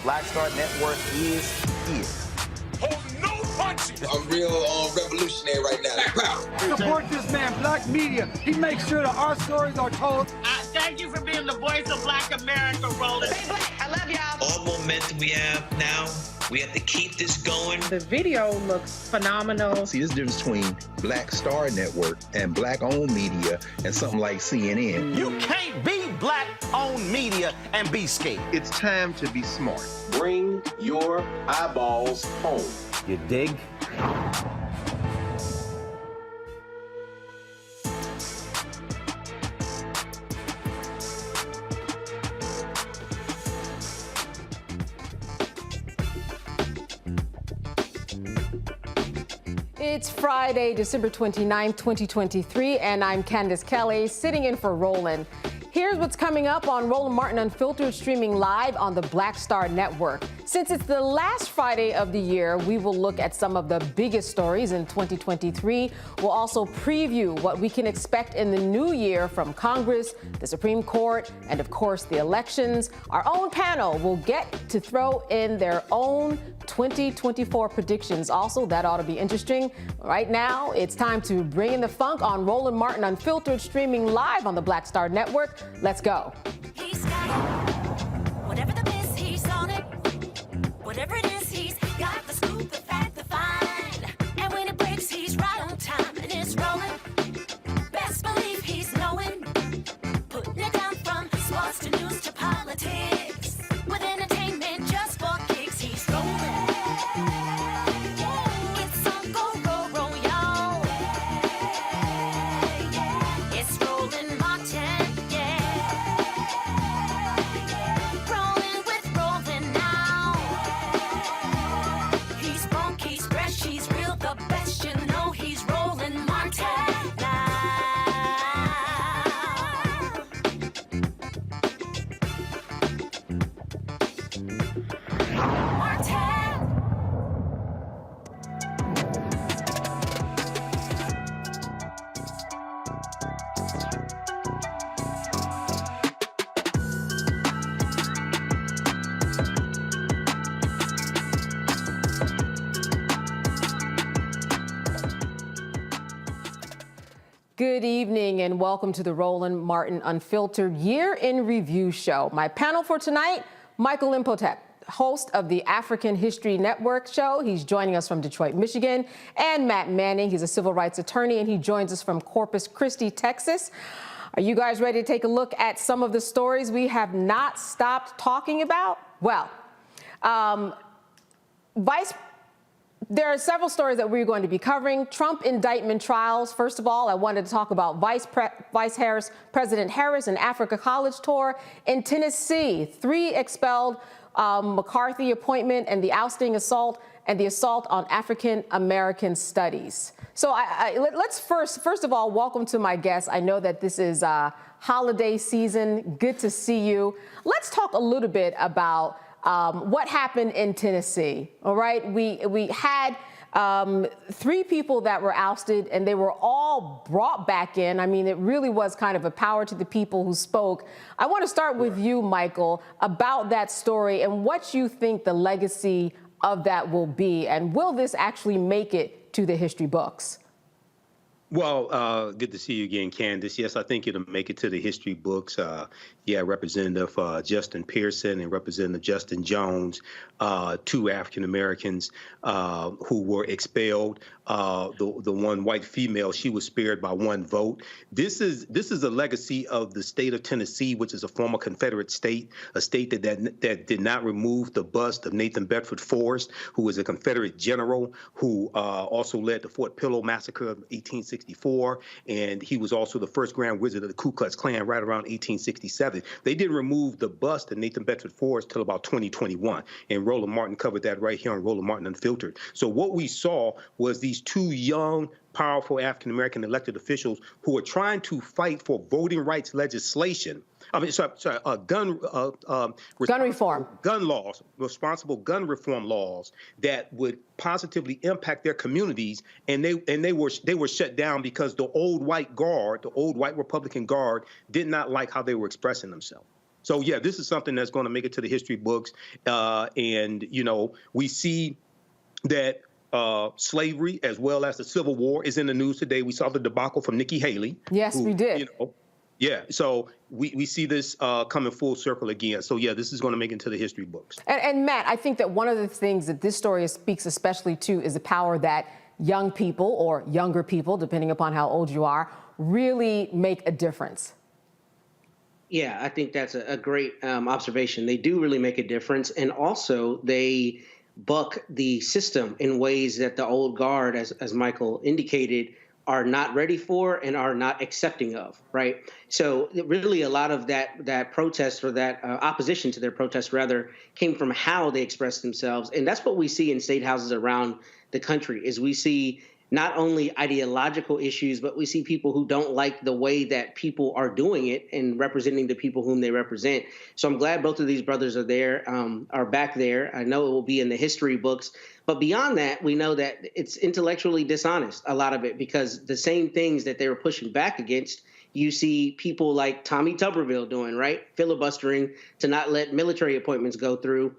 Black Star Network is here. Hold no punches. I'm real revolutionary right now. Support this man, Black Media. He makes sure that our stories are told. Thank you for being the voice of Black America, Roland. Stay black. I love y'all. All momentum we have now, we have to keep this going. The video looks phenomenal. See, this difference between Black Star Network and Black-owned media and something like CNN. You can't be Black-owned media and be scared. It's time to be smart. Bring your eyeballs home. You dig? It's Friday, December 29th, 2023, and I'm Candace Kelly, sitting in for Roland. Here's what's coming up on Roland Martin Unfiltered, streaming live on the Black Star Network. Since it's the last Friday of the year, we will look at some of the biggest stories in 2023. We'll also preview what we can expect in the new year from Congress, the Supreme Court, and of course the elections. Our own panel will get to throw in their own 2024 predictions. Also, that ought to be interesting. Right now, it's time to bring in the funk on Roland Martin Unfiltered, streaming live on the Black Star Network. Let's go. He's got it. Whatever the miss, he's on it. Whatever it is, he's got the scoop, the fact, the find. And when it breaks, he's right on time and it's rolling. Best believe he's knowing. Putting it down from sports to news to politics. With entertainment just for kicks, he's rolling. It's on Go, Roll, Roll, y'all. It's Roland Martin, rolling with Roland now. He's funky, he's fresh, he's real, the best, you know he's Roland Martin now. Martin. Good evening and welcome to the Roland Martin Unfiltered Year in Review show. My panel for tonight, Michael Imhotep, host of the African History Network show. He's joining us from Detroit, Michigan. And Matt Manning, he's a civil rights attorney, and he joins us from Corpus Christi, Texas. Are you guys ready to take a look at some of the stories we have not stopped talking about? Well, there are several stories that we're going to be covering. Trump indictment trials. First of all, I wanted to talk about President Harris and Africa College tour in Tennessee. 3 expelled, McCarthy appointment, and the ousting assault, and the assault on African American studies. So let's first of all, welcome to my guests. I know that this is holiday season. Good to see you. Let's talk a little bit about what happened in Tennessee. All right, we had 3 people that were ousted, and they were all brought back in. I mean, it really was kind of a power to the people who spoke. I want to start with you, Michael, about that story and what you think the legacy of that will be, and will this actually make it to the history books? Well, good to see you again, Candace. Yes, I think it'll make it to the history books. Representative Justin Pearson and Representative Justin Jones, 2 African Americans who were expelled. The one white female, she was spared by 1 vote. This is a legacy of the state of Tennessee, which is a former Confederate state, a state that did not remove the bust of Nathan Bedford Forrest, who was a Confederate general who also led the Fort Pillow massacre of 1864, and he was also the first Grand Wizard of the Ku Klux Klan right around 1867. They didn't remove the bust of Nathan Bedford Forrest till about 2021, and Roland Martin covered that right here on Roland Martin Unfiltered. So what we saw was these 2 young, powerful African-American elected officials who were trying to fight for voting rights legislation. Gun reform. Gun laws, responsible gun reform laws that would positively impact their communities, and they were shut down because the old white guard, the old white Republican guard, did not like how they were expressing themselves. So, yeah, this is something that's going to make it to the history books. And, you know, we see that slavery as well as the Civil War is in the news today. We saw the debacle from Nikki Haley. Yes, we did. You know, yeah, so we see this coming full circle again. So, yeah, this is going to make it into the history books. And Matt, I think that one of the things that this story speaks especially to is the power that young people or younger people, depending upon how old you are, really make a difference. Yeah, I think that's a great observation. They do really make a difference. And also they buck the system in ways that the old guard, as Michael indicated, are not ready for and are not accepting of, right? So really a lot of that protest, or that opposition to their protest rather, came from how they expressed themselves. And that's what we see in state houses around the country, is we see not only ideological issues, but we see people who don't like the way that people are doing it and representing the people whom they represent. So I'm glad both of these brothers are back there. I know it will be in the history books. But beyond that, we know that it's intellectually dishonest, a lot of it, because the same things that they were pushing back against, you see people like Tommy Tuberville doing, right? Filibustering to not let military appointments go through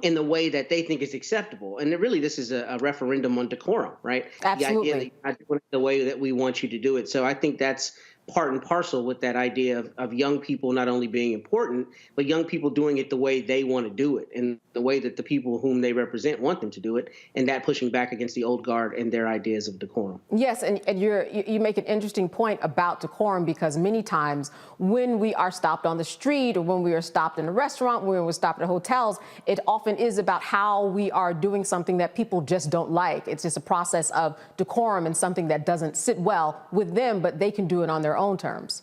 in the way that they think is acceptable. And really, this is a referendum on decorum, right? Absolutely. The idea that you're not doing it the way that we want you to do it. So I think that's part and parcel with that idea of young people not only being important, but young people doing it the way they want to do it, and the way that the people whom they represent want them to do it, and that pushing back against the old guard and their ideas of decorum. Yes, and you make an interesting point about decorum, because many times when we are stopped on the street, or when we are stopped in a restaurant, when we're stopped at hotels, it often is about how we are doing something that people just don't like. It's just a process of decorum and something that doesn't sit well with them, but they can do it on their own terms.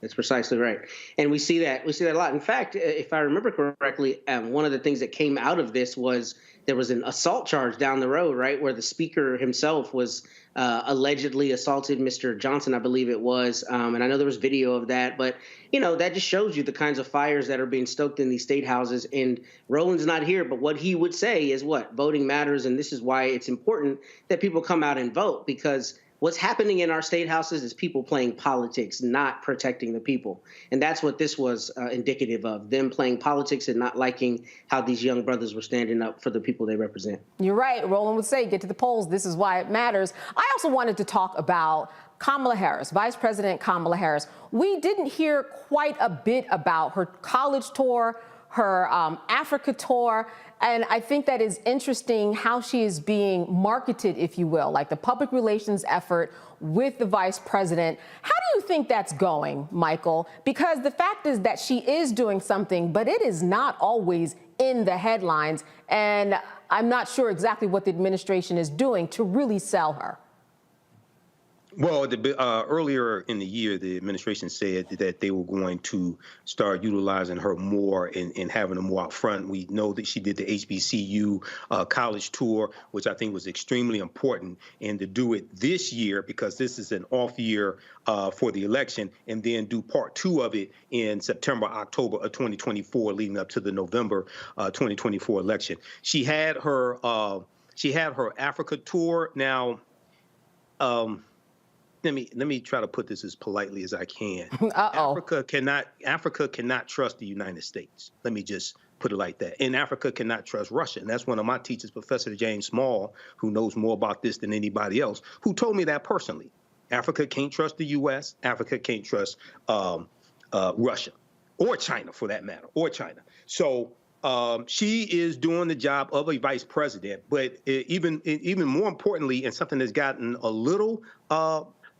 That's precisely right. And we see that a lot. In fact, if I remember correctly, one of the things that came out of this was there was an assault charge down the road, right, where the speaker himself was allegedly assaulted Mr. Johnson, I believe it was. And I know there was video of that. But, you know, that just shows you the kinds of fires that are being stoked in these state houses. And Roland's not here, but what he would say is what? Voting matters. And this is why it's important that people come out and vote, because what's happening in our state houses is people playing politics, not protecting the people. And that's what this was indicative of, them playing politics and not liking how these young brothers were standing up for the people they represent. You're right. Roland would say, get to the polls. This is why it matters. I also wanted to talk about Kamala Harris, Vice President Kamala Harris. We didn't hear quite a bit about her college tour, her Africa tour. And I think that is interesting how she is being marketed, if you will, like the public relations effort with the vice president. How do you think that's going, Michael? Because the fact is that she is doing something, but it is not always in the headlines. And I'm not sure exactly what the administration is doing to really sell her. Well, earlier in the year, the administration said that they were going to start utilizing her more and having her more out front. We know that she did the HBCU college tour, which I think was extremely important, and to do it this year, because this is an off year for the election, and then do part 2 of it in September, October of 2024, leading up to the November 2024 election. She had her Africa tour. Now, let me try to put this as politely as I can. Africa cannot trust the United States. Let me just put it like that. And Africa cannot trust Russia. And that's one of my teachers, Professor James Small, who knows more about this than anybody else, who told me that personally. Africa can't trust the U.S. Africa can't trust Russia, or China, for that matter, or China. So she is doing the job of a vice president. But even more importantly, and something that's gotten a little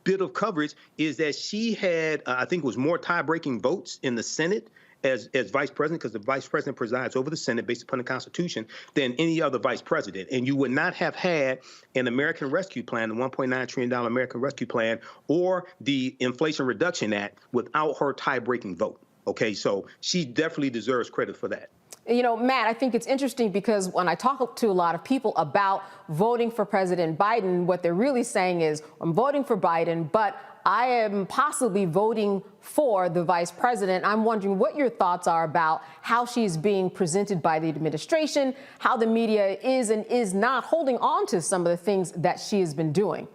bit of coverage, is that she had, I think it was more tie-breaking votes in the Senate as vice president, because the vice president presides over the Senate based upon the Constitution, than any other vice president. And you would not have had an American Rescue Plan, the $1.9 trillion American Rescue Plan, or the Inflation Reduction Act without her tie-breaking vote. Okay, so she definitely deserves credit for that. You know, Matt, I think it's interesting because when I talk to a lot of people about voting for President Biden, what they're really saying is, I'm voting for Biden, but I am possibly voting for the vice president. I'm wondering what your thoughts are about how she's being presented by the administration, how the media is and is not holding on to some of the things that she has been doing.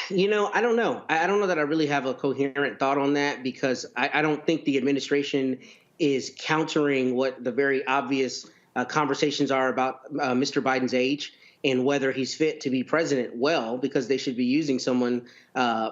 I don't know. I don't know that I really have a coherent thought on that, because I don't think the administration is countering what the very obvious conversations are about Mr. Biden's age and whether he's fit to be president well, because they should be using someone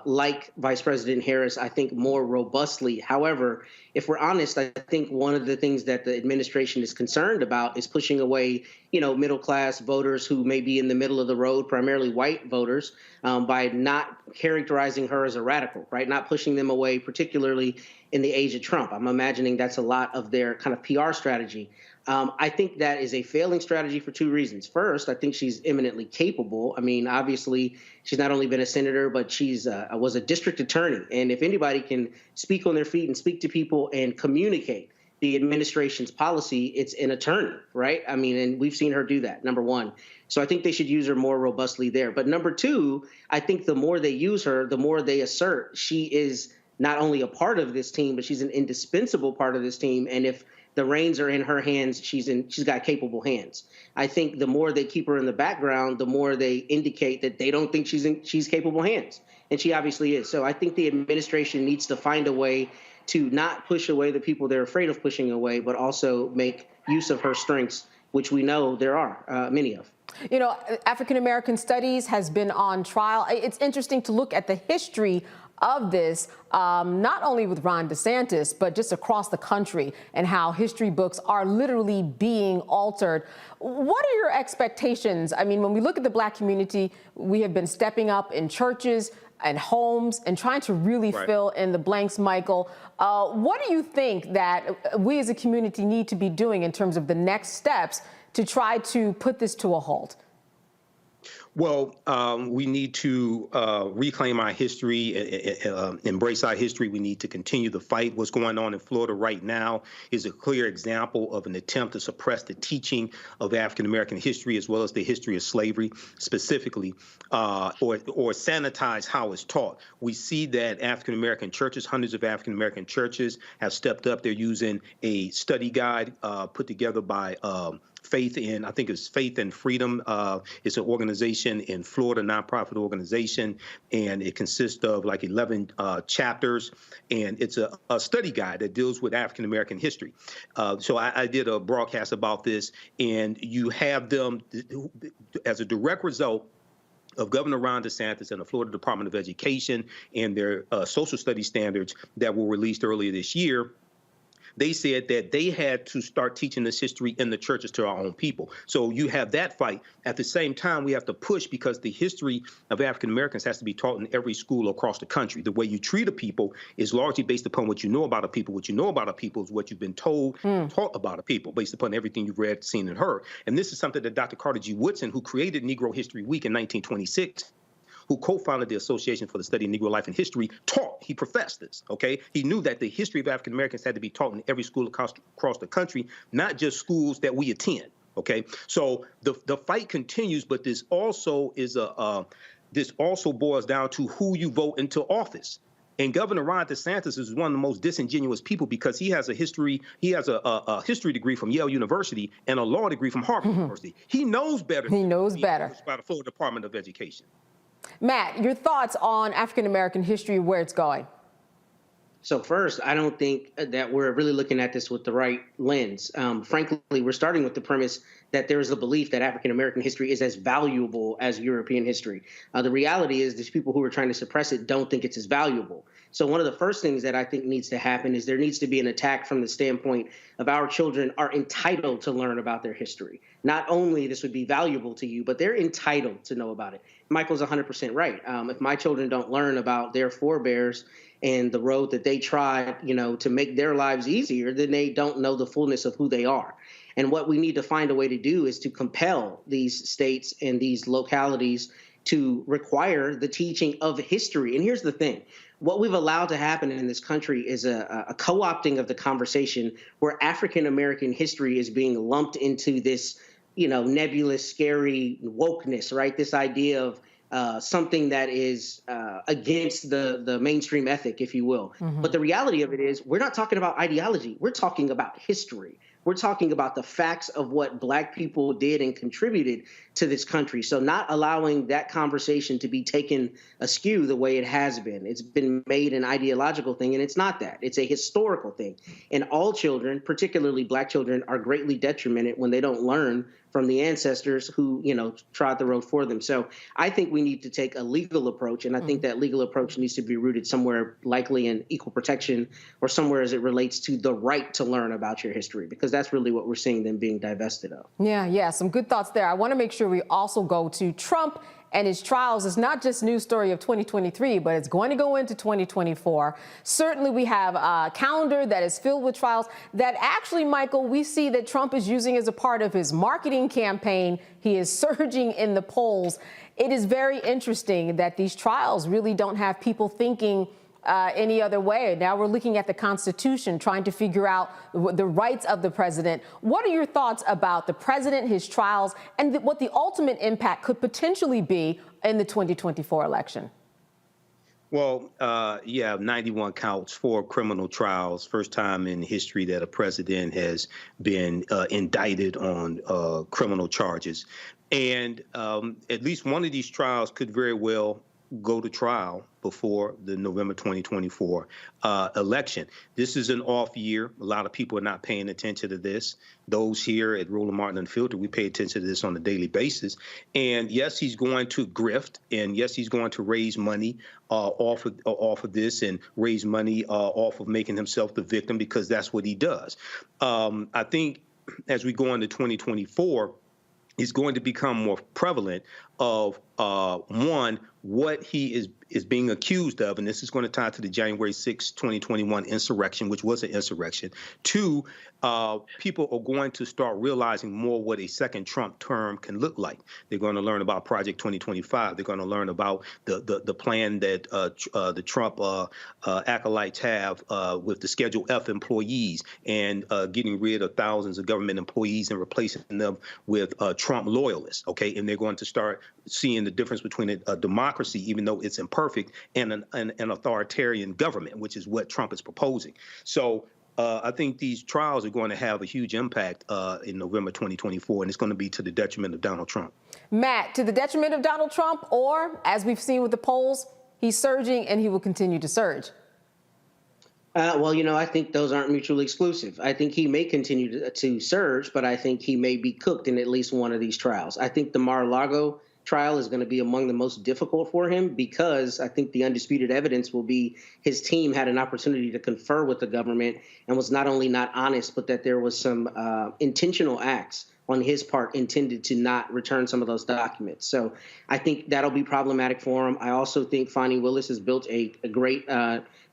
like Vice President Harris, I think, more robustly. However, if we're honest, I think one of the things that the administration is concerned about is pushing away, middle-class voters who may be in the middle of the road, primarily white voters, by not characterizing her as a radical, right? Not pushing them away, particularly in the age of Trump. I'm imagining that's a lot of their kind of PR strategy. I think that is a failing strategy for two reasons. First, I think she's eminently capable. I mean, obviously, she's not only been a senator, but she's was a district attorney. And if anybody can speak on their feet and speak to people and communicate the administration's policy, it's an attorney, right? I mean, and we've seen her do that, number one. So I think they should use her more robustly there. But number two, I think the more they use her, the more they assert she is not only a part of this team, but she's an indispensable part of this team. And if the reins are in her hands, she's got capable hands. I think the more they keep her in the background, the more they indicate that they don't think she's capable hands. And she obviously is. So I think the administration needs to find a way to not push away the people they're afraid of pushing away, but also make use of her strengths, which we know there are many of. African American studies has been on trial. It's interesting to look at the history of this, not only with Ron DeSantis, but just across the country, and how history books are literally being altered. What are your expectations? I mean, when we look at the Black community, we have been stepping up in churches and homes and trying to really fill in the blanks, Michael. What do you think that we as a community need to be doing in terms of the next steps to try to put this to a halt? Well, we need to reclaim our history, embrace our history. We need to continue the fight. What's going on in Florida right now is a clear example of an attempt to suppress the teaching of African-American history, as well as the history of slavery specifically, or sanitize how it's taught. We see that African-American churches, hundreds of African-American churches, have stepped up. They're using a study guide put together by Faith and Freedom. It's an organization in Florida, nonprofit organization, and it consists of like 11 chapters, and it's a study guide that deals with African American history. So I did a broadcast about this, and you have them as a direct result of Governor Ron DeSantis and the Florida Department of Education and their social studies standards that were released earlier this year. They said that they had to start teaching this history in the churches to our own people. So you have that fight. At the same time, we have to push, because the history of African Americans has to be taught in every school across the country. The way you treat a people is largely based upon what you know about a people. What you know about a people is what you've been told, taught about a people, based upon everything you've read, seen, and heard. And this is something that Dr. Carter G. Woodson, who created Negro History Week in 1926, who co-founded the Association for the Study of Negro Life and History, taught. He professed this, okay? He knew that the history of African Americans had to be taught in every school across the country, not just schools that we attend, okay? So the fight continues, but this also is this also boils down to who you vote into office. And Governor Ron DeSantis is one of the most disingenuous people, because he has a history degree from Yale University and a law degree from Harvard University. He knows better. He knows better. By the Florida Department of Education. Matt, your thoughts on African American history, where it's going? So first, I don't think that we're really looking at this with the right lens. Frankly, we're starting with the premise that there is a belief that African American history is as valuable as European history. The reality is these people who are trying to suppress it don't think it's as valuable. So one of the first things that I think needs to happen is there needs to be an attack from the standpoint of our children are entitled to learn about their history. Not only this would be valuable to you, but they're entitled to know about it. Michael's 100% right. If my children don't learn about their forebears and the road that they tried, to make their lives easier, then they don't know the fullness of who they are. And what we need to find a way to do is to compel these states and these localities to require the teaching of history. And here's the thing. What we've allowed to happen in this country is a co-opting of the conversation where African-American history is being lumped into this, nebulous, scary wokeness, right? This idea of something that is against the mainstream ethic, if you will. But the reality of it is we're not talking about ideology. We're talking about history. We're talking about the facts of what Black people did and contributed to this country. So not allowing that conversation to be taken askew the way it has been. It's been made an ideological thing, and it's not that. It's a historical thing. And all children, particularly Black children, are greatly detrimented when they don't learn from the ancestors who, trod the road for them. So I think we need to take a legal approach, and I think that legal approach needs to be rooted somewhere likely in equal protection or somewhere as it relates to the right to learn about your history, because that's really what we're seeing them being divested of. Yeah, some good thoughts there. I want to make sure we also go to Trump and his trials. It's not just news story of 2023, but it's going to go into 2024. Certainly, we have a calendar that is filled with trials that actually, Michael, we see that Trump is using as a part of his marketing campaign. He is surging in the polls. It is very interesting that these trials really don't have people thinking any other way. Now we're looking at the Constitution, trying to figure out the rights of the president. What are your thoughts about the president, his trials, and what the ultimate impact could potentially be in the 2024 election? Well, 91 counts, 4 criminal trials. First time in history that a president has been indicted on criminal charges. And at least one of these trials could very well go to trial before the November 2024 election. This is an off year. A lot of people are not paying attention to this. Those here at Roland Martin Unfiltered, we pay attention to this on a daily basis. And yes, he's going to grift, and yes, he's going to raise money off of this and raise money off of making himself the victim, because that's what he does. I think as we go into 2024, it's going to become more prevalent of one, what he is being accused of, and this is going to tie to the January 6, 2021 insurrection, which was an insurrection. 2, people are going to start realizing more what a second Trump term can look like. They're going to learn about Project 2025. They're going to learn about the plan that the Trump acolytes have with the Schedule F employees and getting rid of thousands of government employees and replacing them with Trump loyalists. Okay, and they're going to start seeing the difference between a democracy, even though it's imperfect, and an authoritarian government, which is what Trump is proposing. So I think these trials are going to have a huge impact in November 2024, and it's going to be to the detriment of Donald Trump. Matt, to the detriment of Donald Trump, or as we've seen with the polls, he's surging and he will continue to surge? I think those aren't mutually exclusive. I think he may continue to surge, but I think he may be cooked in at least one of these trials. I think the Mar-a-Lago trial is going to be among the most difficult for him, because I think the undisputed evidence will be his team had an opportunity to confer with the government and was not only not honest, but that there was some intentional acts on his part intended to not return some of those documents. So I think that'll be problematic for him. I also think Fani Willis has built a great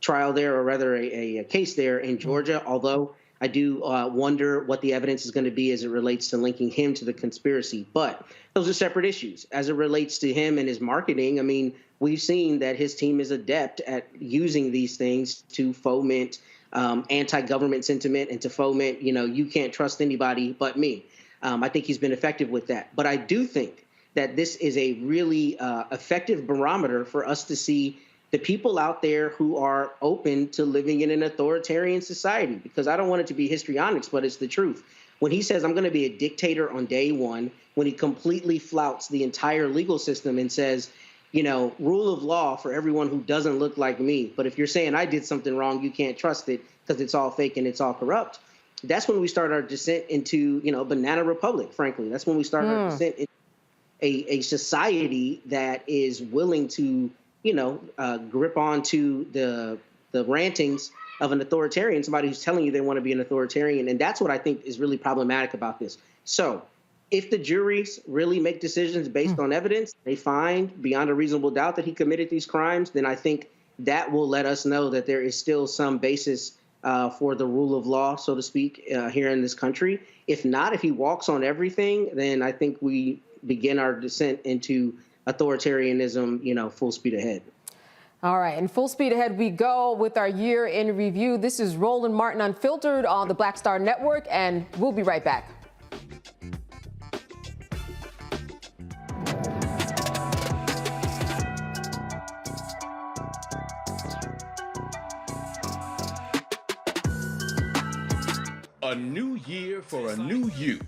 trial there, or rather a case there in Georgia, although I do wonder what the evidence is going to be as it relates to linking him to the conspiracy. But those are separate issues. As it relates to him and his marketing, I mean, we've seen that his team is adept at using these things to foment anti-government sentiment and to foment, you can't trust anybody but me. I think he's been effective with that. But I do think that this is a really effective barometer for us to see the people out there who are open to living in an authoritarian society, because I don't want it to be histrionics, but it's the truth. When he says, I'm going to be a dictator on day one, when he completely flouts the entire legal system and says, rule of law for everyone who doesn't look like me. But if you're saying I did something wrong, you can't trust it because it's all fake and it's all corrupt. That's when we start our descent into, banana republic, frankly. That's when we start our descent into a society that is willing to grip onto the rantings of an authoritarian, somebody who's telling you they want to be an authoritarian. And that's what I think is really problematic about this. So if the juries really make decisions based on evidence, they find beyond a reasonable doubt that he committed these crimes, then I think that will let us know that there is still some basis for the rule of law, so to speak, here in this country. If not, if he walks on everything, then I think we begin our descent into authoritarianism, full speed ahead. All right, and full speed ahead we go with our year in review. This is Roland Martin Unfiltered on the Black Star Network, and we'll be right back. A new year for a new you.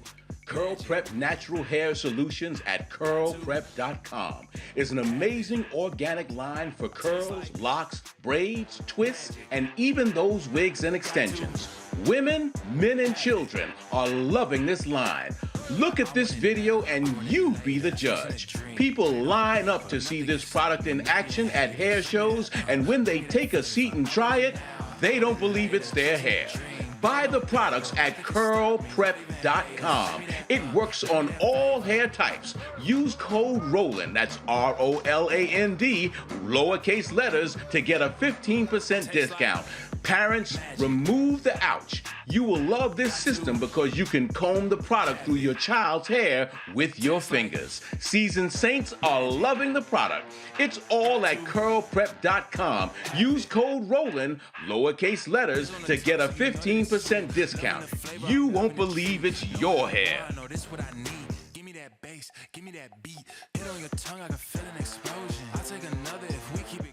Curl Prep Natural Hair Solutions at curlprep.com is an amazing organic line for curls, locks, braids, twists, and even those wigs and extensions. Women, men, and children are loving this line. Look at this video and you be the judge. People line up to see this product in action at hair shows, and when they take a seat and try it, they don't believe it's their hair. Buy the products at curlprep.com. It works on all hair types. Use code ROLAND, that's ROLAND, lowercase letters, to get a 15% discount. Parents, remove the ouch. You will love this system because you can comb the product through your child's hair with your fingers. Seasoned saints are loving the product. It's all at curlprep.com. Use code ROLAND, lowercase letters, to get a 15% discount. You won't believe it's your hair. Give me that bass, give me that beat. Hit on your tongue, I can feel an explosion. I'll take another if we keep it.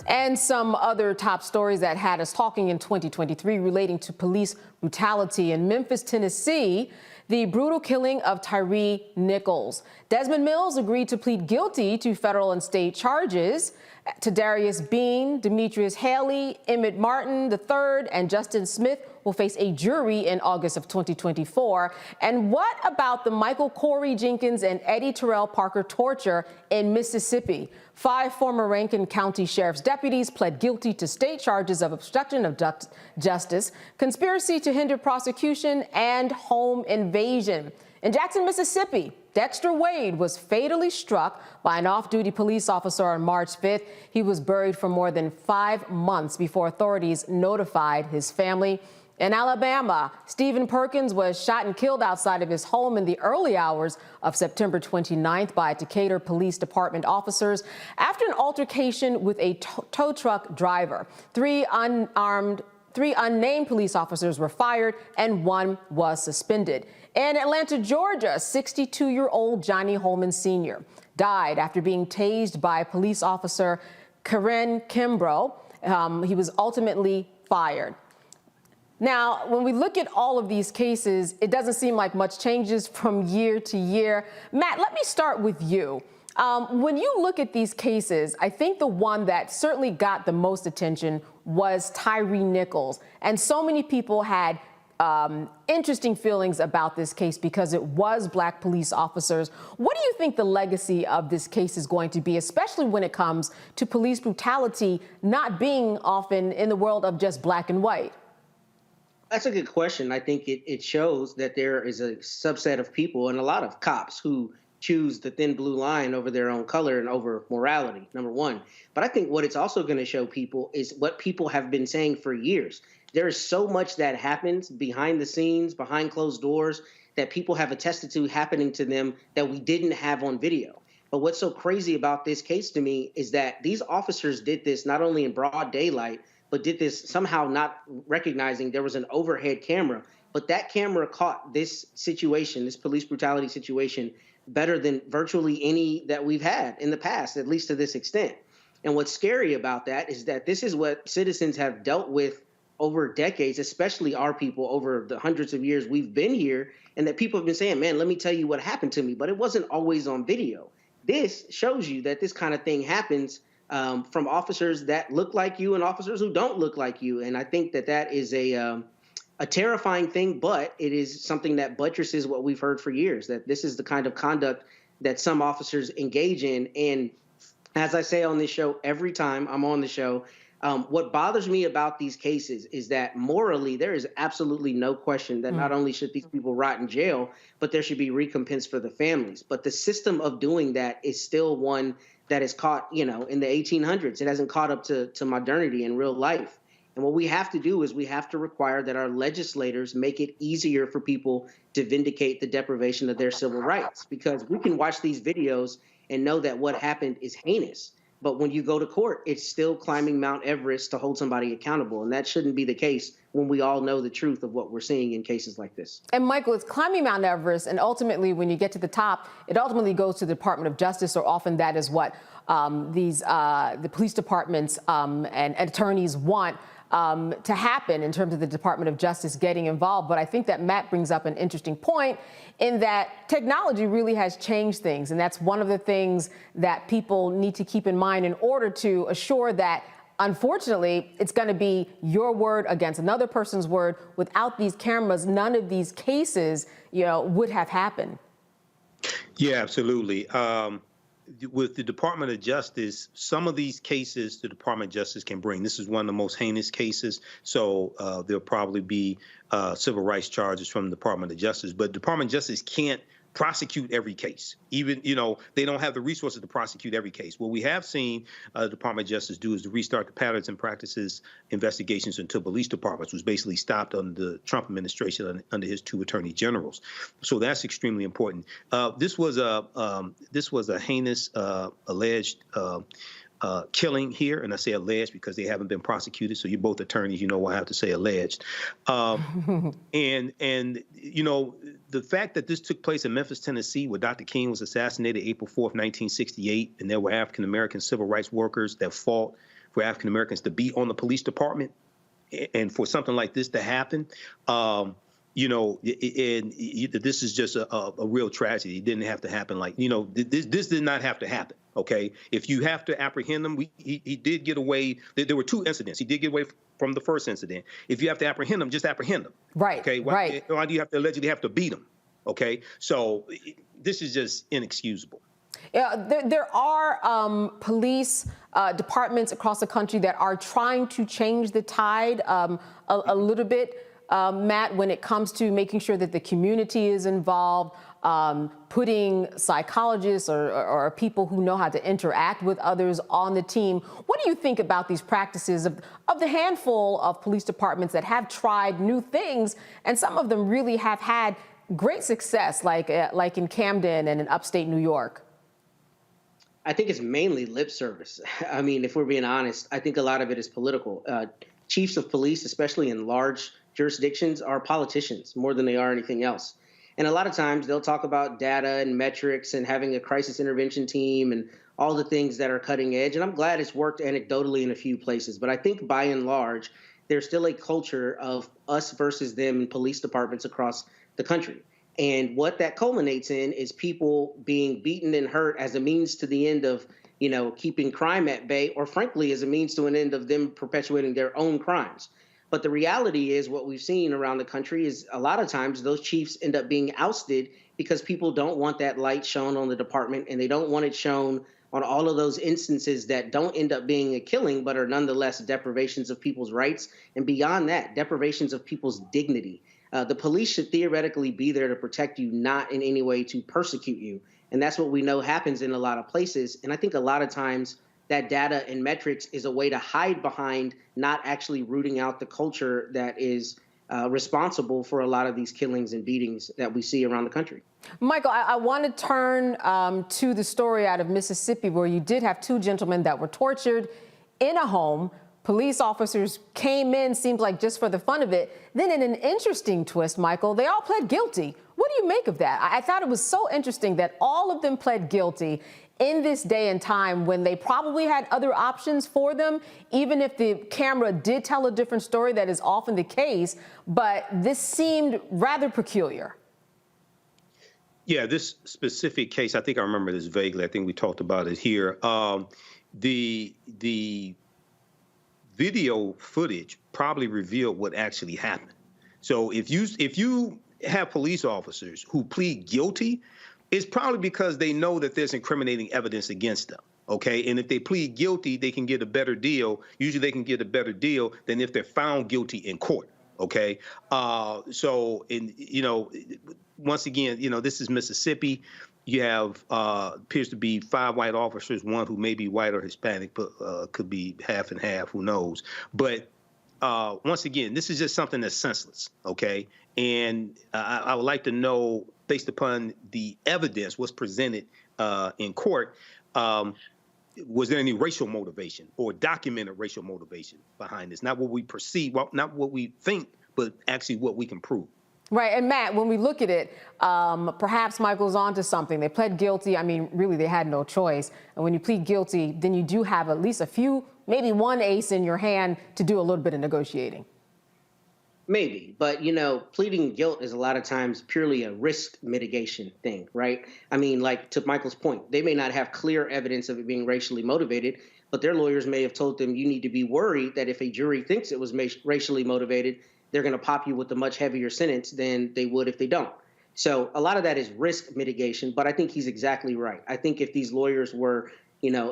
And some other top stories that had us talking in 2023 relating to police brutality in Memphis, Tennessee, the brutal killing of Tyre Nichols. Desmond Mills agreed to plead guilty to federal and state charges. Tadarius Bean, Demetrius Haley, Emmett Martin III, and Justin Smith will face a jury in August of 2024. And what about the Michael Corey Jenkins and Eddie Terrell Parker torture in Mississippi? 5 former Rankin County Sheriff's deputies pled guilty to state charges of obstruction of justice, conspiracy to hinder prosecution, and home invasion. In Jackson, Mississippi, Dexter Wade was fatally struck by an off-duty police officer on March 5th. He was buried for more than 5 months before authorities notified his family. In Alabama, Stephen Perkins was shot and killed outside of his home in the early hours of September 29th by Decatur Police Department officers after an altercation with a tow truck driver. 3 unnamed police officers were fired and 1 was suspended. In Atlanta, Georgia, 62-year-old Johnny Holman Sr. died after being tased by police officer Karen Kimbrough. He was ultimately fired. Now, when we look at all of these cases, it doesn't seem like much changes from year to year. Matt, let me start with you. When you look at these cases, I think the one that certainly got the most attention was Tyre Nichols. And so many people had interesting feelings about this case because it was Black police officers. What do you think the legacy of this case is going to be, especially when it comes to police brutality not being often in the world of just black and white? That's a good question. I think it shows that there is a subset of people and a lot of cops who choose the thin blue line over their own color and over morality, number one. But I think what it's also going to show people is what people have been saying for years. There is so much that happens behind the scenes, behind closed doors, that people have attested to happening to them that we didn't have on video. But what's so crazy about this case to me is that these officers did this not only in broad daylight, but did this somehow not recognizing there was an overhead camera. But that camera caught this situation, this police brutality situation, better than virtually any that we've had in the past, at least to this extent. And what's scary about that is that this is what citizens have dealt with over decades, especially our people over the hundreds of years we've been here, and that people have been saying, man, let me tell you what happened to me. But it wasn't always on video. This shows you that this kind of thing happens from officers that look like you and officers who don't look like you. And I think that that is a terrifying thing, but it is something that buttresses what we've heard for years, that this is the kind of conduct that some officers engage in. And as I say on this show, every time I'm on the show, What bothers me about these cases is that morally, there is absolutely no question that not only should these people rot in jail, but there should be recompense for the families. But the system of doing that is still one that is caught, in the 1800s. It hasn't caught up to modernity in real life. And what we have to do is we have to require that our legislators make it easier for people to vindicate the deprivation of their civil rights, because we can watch these videos and know that what happened is heinous. But when you go to court, it's still climbing Mount Everest to hold somebody accountable. And that shouldn't be the case when we all know the truth of what we're seeing in cases like this. And Michael, it's climbing Mount Everest. And ultimately, when you get to the top, it ultimately goes to the Department of Justice, or often that is what the police departments and attorneys want to happen in terms of the Department of Justice getting involved. But I think that Matt brings up an interesting point in that technology really has changed things. And that's one of the things that people need to keep in mind in order to assure that, unfortunately, it's going to be your word against another person's word. Without these cameras, none of these cases, would have happened. Yeah, absolutely. With the Department of Justice, some of these cases the Department of Justice can bring. This is one of the most heinous cases, so there'll probably be civil rights charges from the Department of Justice. But the Department of Justice can't prosecute every case. Even, they don't have the resources to prosecute every case. What we have seen the Department of Justice do is to restart the patterns and practices investigations into police departments, which basically stopped under the Trump administration under his 2 attorney generals. So that's extremely important. This was a heinous alleged killing here, and I say alleged because they haven't been prosecuted. So you're both attorneys, I have to say alleged. And the fact that this took place in Memphis, Tennessee, where Dr. King was assassinated April 4th, 1968, and there were African-American civil rights workers that fought for African-Americans to be on the police department, and for something like this to happen, this is just a real tragedy. It didn't have to happen. This did not have to happen. OK, if you have to apprehend him, he did get away. There were 2 incidents. He did get away from the first incident. If you have to apprehend him, just apprehend him. Right. OK, why do you have to allegedly have to beat him? OK, so this is just inexcusable. Yeah, there are police departments across the country that are trying to change the tide a little bit, Matt, when it comes to making sure that the community is involved, putting psychologists or people who know how to interact with others on the team. What do you think about these practices of the handful of police departments that have tried new things, and some of them really have had great success, like in Camden and in upstate New York? I think it's mainly lip service. I mean, if we're being honest, I think a lot of it is political. Chiefs of police, especially in large jurisdictions, are politicians more than they are anything else. And a lot of times they'll talk about data and metrics and having a crisis intervention team and all the things that are cutting edge. And I'm glad it's worked anecdotally in a few places. But I think by and large, there's still a culture of us versus them in police departments across the country. And what that culminates in is people being beaten and hurt as a means to the end of, keeping crime at bay, or frankly, as a means to an end of them perpetuating their own crimes. But the reality is what we've seen around the country is a lot of times those chiefs end up being ousted because people don't want that light shown on the department, and they don't want it shown on all of those instances that don't end up being a killing, but are nonetheless deprivations of people's rights. And beyond that, deprivations of people's dignity. The police should theoretically be there to protect you, not in any way to persecute you. And that's what we know happens in a lot of places. And I think a lot of times that data and metrics is a way to hide behind not actually rooting out the culture that is responsible for a lot of these killings and beatings that we see around the country. Michael, I want to turn to the story out of Mississippi, where you did have 2 gentlemen that were tortured in a home. Police officers came in, seemed like just for the fun of it. Then in an interesting twist, Michael, they all pled guilty. What do you make of that? I thought it was so interesting that all of them pled guilty in this day and time when they probably had other options for them, even if the camera did tell a different story. That is often the case. But this seemed rather peculiar. Yeah, this specific case, I think I remember this vaguely. I think we talked about it here. The video footage probably revealed what actually happened. So if you have police officers who plead guilty, it's probably because they know that there's incriminating evidence against them. Okay, and if they plead guilty, they can get a better deal. Usually they can get a better deal than if they're found guilty in court. Okay, once again, this is Mississippi. You have appears to be 5 white officers, one who may be white or Hispanic, but could be half and half, who knows. But once again, this is just something that's senseless, okay? And I would like to know, based upon the evidence was presented in court, was there any racial motivation or documented racial motivation behind this? Not what we perceive, not what we think, but actually what we can prove. Right. And Matt, when we look at it, perhaps Michael's onto something. They pled guilty. I mean, really, they had no choice. And when you plead guilty, then you do have at least a few, maybe one ace in your hand to do a little bit of negotiating. Maybe, but pleading guilt is a lot of times purely a risk mitigation thing, right? I mean, like to Michael's point, they may not have clear evidence of it being racially motivated, but their lawyers may have told them you need to be worried that if a jury thinks it was racially motivated, they're going to pop you with a much heavier sentence than they would if they don't. So a lot of that is risk mitigation, but I think he's exactly right. I think if these lawyers were,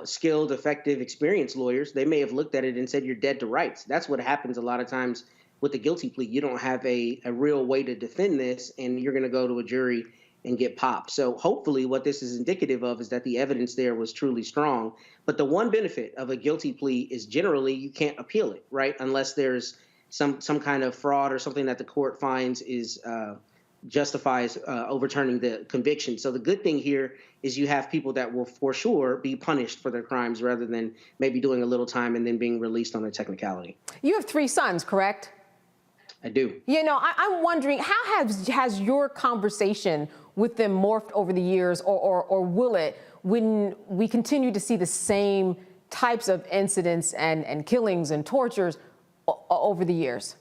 skilled, effective, experienced lawyers, they may have looked at it and said, you're dead to rights. That's what happens a lot of times with the guilty plea. You don't have a real way to defend this, and you're going to go to a jury and get popped. So hopefully what this is indicative of is that the evidence there was truly strong. But the one benefit of a guilty plea is generally you can't appeal it, right? Unless there's some kind of fraud or something that the court finds is justifies overturning the conviction. So the good thing here is you have people that will for sure be punished for their crimes rather than maybe doing a little time and then being released on a technicality. You have 3 sons, correct? I do. I'm wondering, how has your conversation with them morphed over the years, or will it, when we continue to see the same types of incidents and killings and tortures over the years?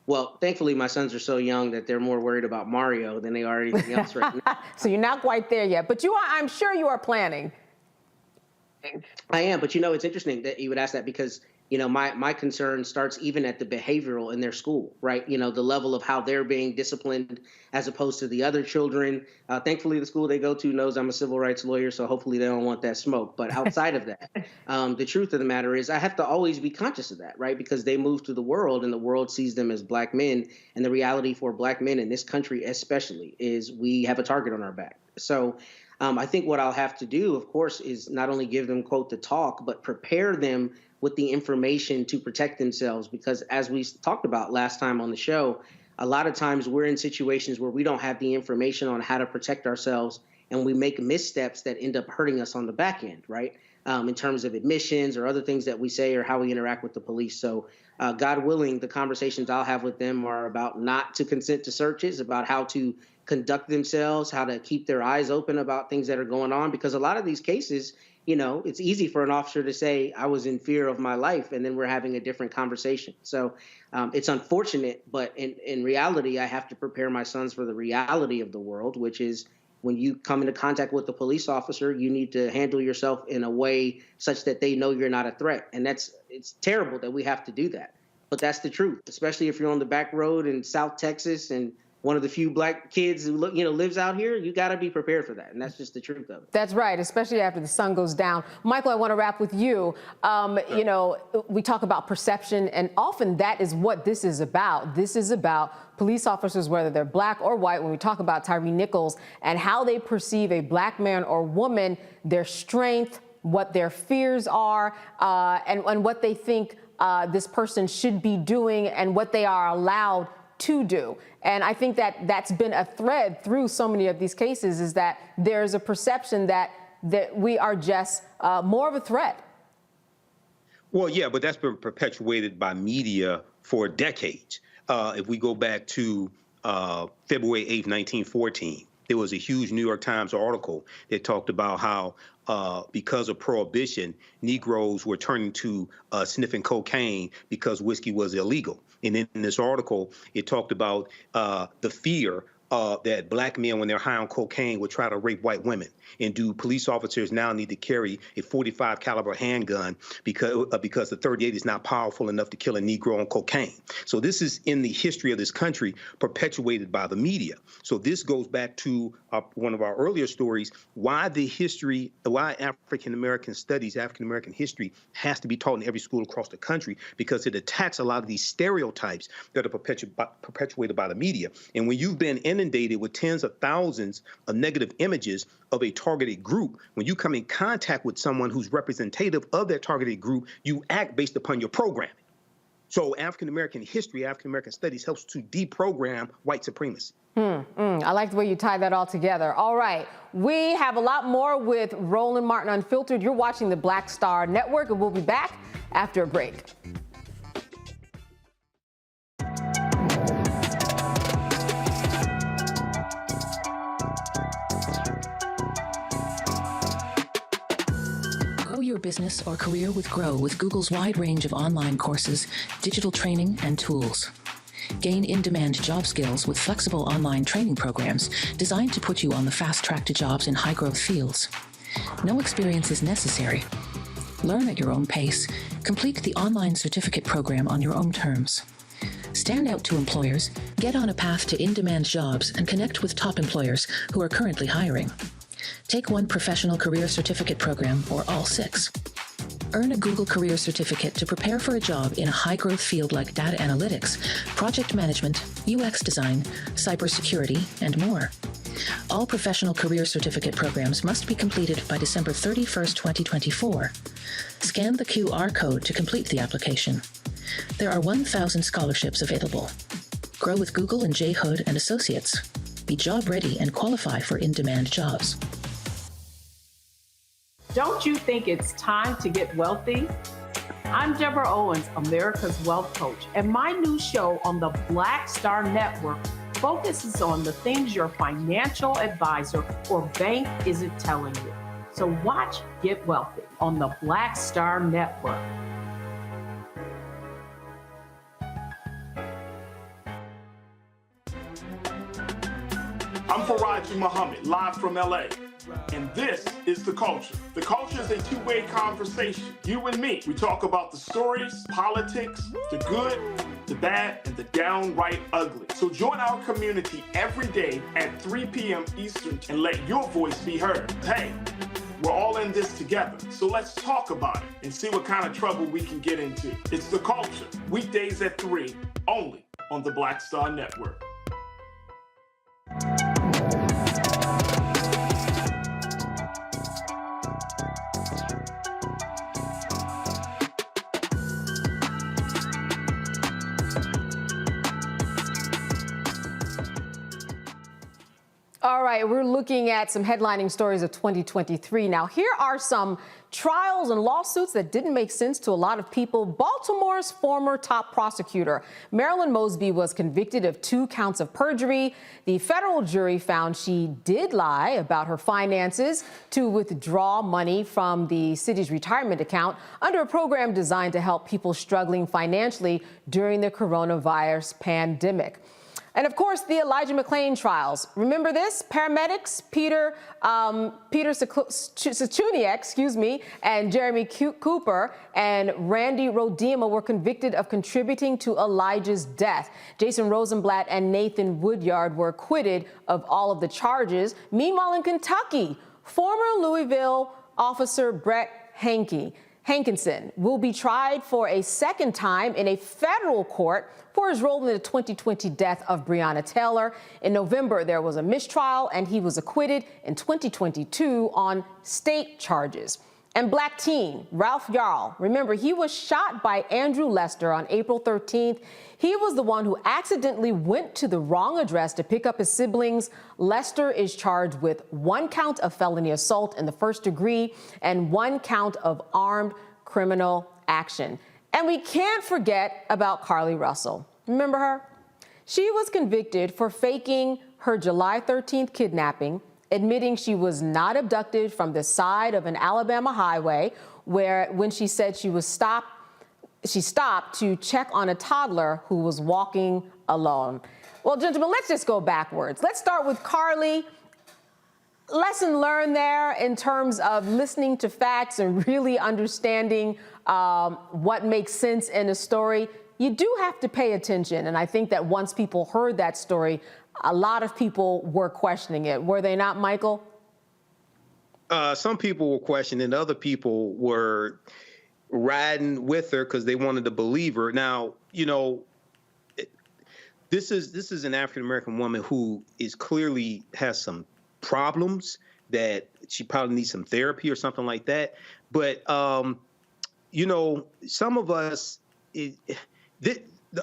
Well, thankfully, my sons are so young that they're more worried about Mario than they are anything else right now. So you're not quite there yet, but I'm sure you are planning. I am, but it's interesting that you would ask that because my concern starts even at the behavioral in their school, right? The level of how they're being disciplined as opposed to the other children. Thankfully, the school they go to knows I'm a civil rights lawyer, so hopefully they don't want that smoke. But outside of that, the truth of the matter is I have to always be conscious of that, right? Because they move through the world and the world sees them as black men. And the reality for black men in this country especially is we have a target on our back. So I think what I'll have to do, of course, is not only give them, quote, the talk, but prepare them with the information to protect themselves. Because as we talked about last time on the show, a lot of times we're in situations where we don't have the information on how to protect ourselves, and we make missteps that end up hurting us on the back end, right? In terms of admissions or other things that we say or how we interact with the police. So God willing, the conversations I'll have with them are about not to consent to searches, about how to conduct themselves, how to keep their eyes open about things that are going on. Because a lot of these cases, it's easy for an officer to say, I was in fear of my life, and then we're having a different conversation. So it's unfortunate, but in reality, I have to prepare my sons for the reality of the world, which is when you come into contact with a police officer, you need to handle yourself in a way such that they know you're not a threat. And it's terrible that we have to do that. But that's the truth, especially if you're on the back road in South Texas and one of the few black kids who lives out here. You got to be prepared for that, and that's just the truth of it. That's right, especially after the sun goes down. Michael, I want to wrap with you. We talk about perception, and often that is what this is about. This is about police officers, whether they're black or white. When we talk about Tyre Nichols and how they perceive a black man or woman, their strength, what their fears are, and what they think this person should be doing and what they are allowed to do. And I think that that's been a thread through so many of these cases, is that there's a perception that we are just more of a threat. Well, yeah, but that's been perpetuated by media for decades. If we go back to February 8th, 1914, there was a huge New York Times article that talked about how because of Prohibition, Negroes were turning to sniffing cocaine because whiskey was illegal. And in this article, it talked about the fear that black men, when they're high on cocaine, would try to rape white women. And do police officers now need to carry a .45 caliber handgun because the .38 is not powerful enough to kill a Negro on cocaine? So this is in the history of this country, perpetuated by the media. So this goes back to one of our earlier stories, why African American studies, African American history has to be taught in every school across the country, because it attacks a lot of these stereotypes that are perpetuated by the media. And when you've been inundated with tens of thousands of negative images of a targeted group, when you come in contact with someone who's representative of that targeted group, you act based upon your programming. So African American history, African American studies helps to deprogram white supremacy. I like the way you tie that all together. All right, we have a lot more with Roland Martin Unfiltered. You're watching the Black Star Network, and we'll be back after a break. Grow your business or career with Grow with Google's wide range of online courses, digital training, and tools. Gain in-demand job skills with flexible online training programs designed to put you on the fast track to jobs in high-growth fields. No experience is necessary. Learn at your own pace. Complete the online certificate program on your own terms. Stand out to employers, get on a path to in-demand jobs, and connect with top employers who are currently hiring. Take one professional career certificate program or all 6. Earn a Google Career Certificate to prepare for a job in a high-growth field like data analytics, project management, UX design, cybersecurity, and more. All professional career certificate programs must be completed by December 31st, 2024. Scan the QR code to complete the application. There are 1,000 scholarships available. Grow with Google and J. Hood and Associates. Be job ready and qualify for in-demand jobs. Don't you think it's time to get wealthy? I'm Deborah Owens, America's Wealth Coach, and my new show on the Black Star Network focuses on the things your financial advisor or bank isn't telling you. So watch Get Wealthy on the Black Star Network. I'm Faraji Muhammad, live from LA. And this is The Culture. The Culture is a two-way conversation. You and me. We talk about the stories, politics, the good, the bad, and the downright ugly. So join our community every day at 3 p.m. Eastern and let your voice be heard. Hey, we're all in this together. So let's talk about it and see what kind of trouble we can get into. It's The Culture, weekdays at 3, only on the Black Star Network. All right, we're looking at some headlining stories of 2023. Now, here are some trials and lawsuits that didn't make sense to a lot of people. Baltimore's former top prosecutor, Marilyn Mosby, was convicted of 2 counts of perjury. The federal jury found she did lie about her finances to withdraw money from the city's retirement account under a program designed to help people struggling financially during the coronavirus pandemic. And of course, the Elijah McClain trials. Remember this? Paramedics Peter Sachuniak, and Jeremy Cooper and Randy Rodema were convicted of contributing to Elijah's death. Jason Rosenblatt and Nathan Woodyard were acquitted of all of the charges. Meanwhile, in Kentucky, former Louisville officer Brett Hankinson will be tried for a second time in a federal court for his role in the 2020 death of Breonna Taylor. In November, there was a mistrial, and he was acquitted in 2022 on state charges. And black teen Ralph Yarl, remember, he was shot by Andrew Lester on April 13th. He was the one who accidentally went to the wrong address to pick up his siblings. Lester is charged with 1 count of felony assault in the first degree and 1 count of armed criminal action. And we can't forget about Carlee Russell. Remember her? She was convicted for faking her July 13th kidnapping, admitting she was not abducted from the side of an Alabama highway, where when she said she stopped to check on a toddler who was walking alone. Well, gentlemen, let's just go backwards. Let's start with Carlee. Lesson learned there in terms of listening to facts and really understanding what makes sense in a story. You do have to pay attention. And I think that once people heard that story, a lot of people were questioning it. Were they not, Michael? Some people were questioning, other people were riding with her because they wanted to believe her. Now, you know, this is an African-American woman who is clearly has some problems that she probably needs some therapy or something like that. But, you know, some of us,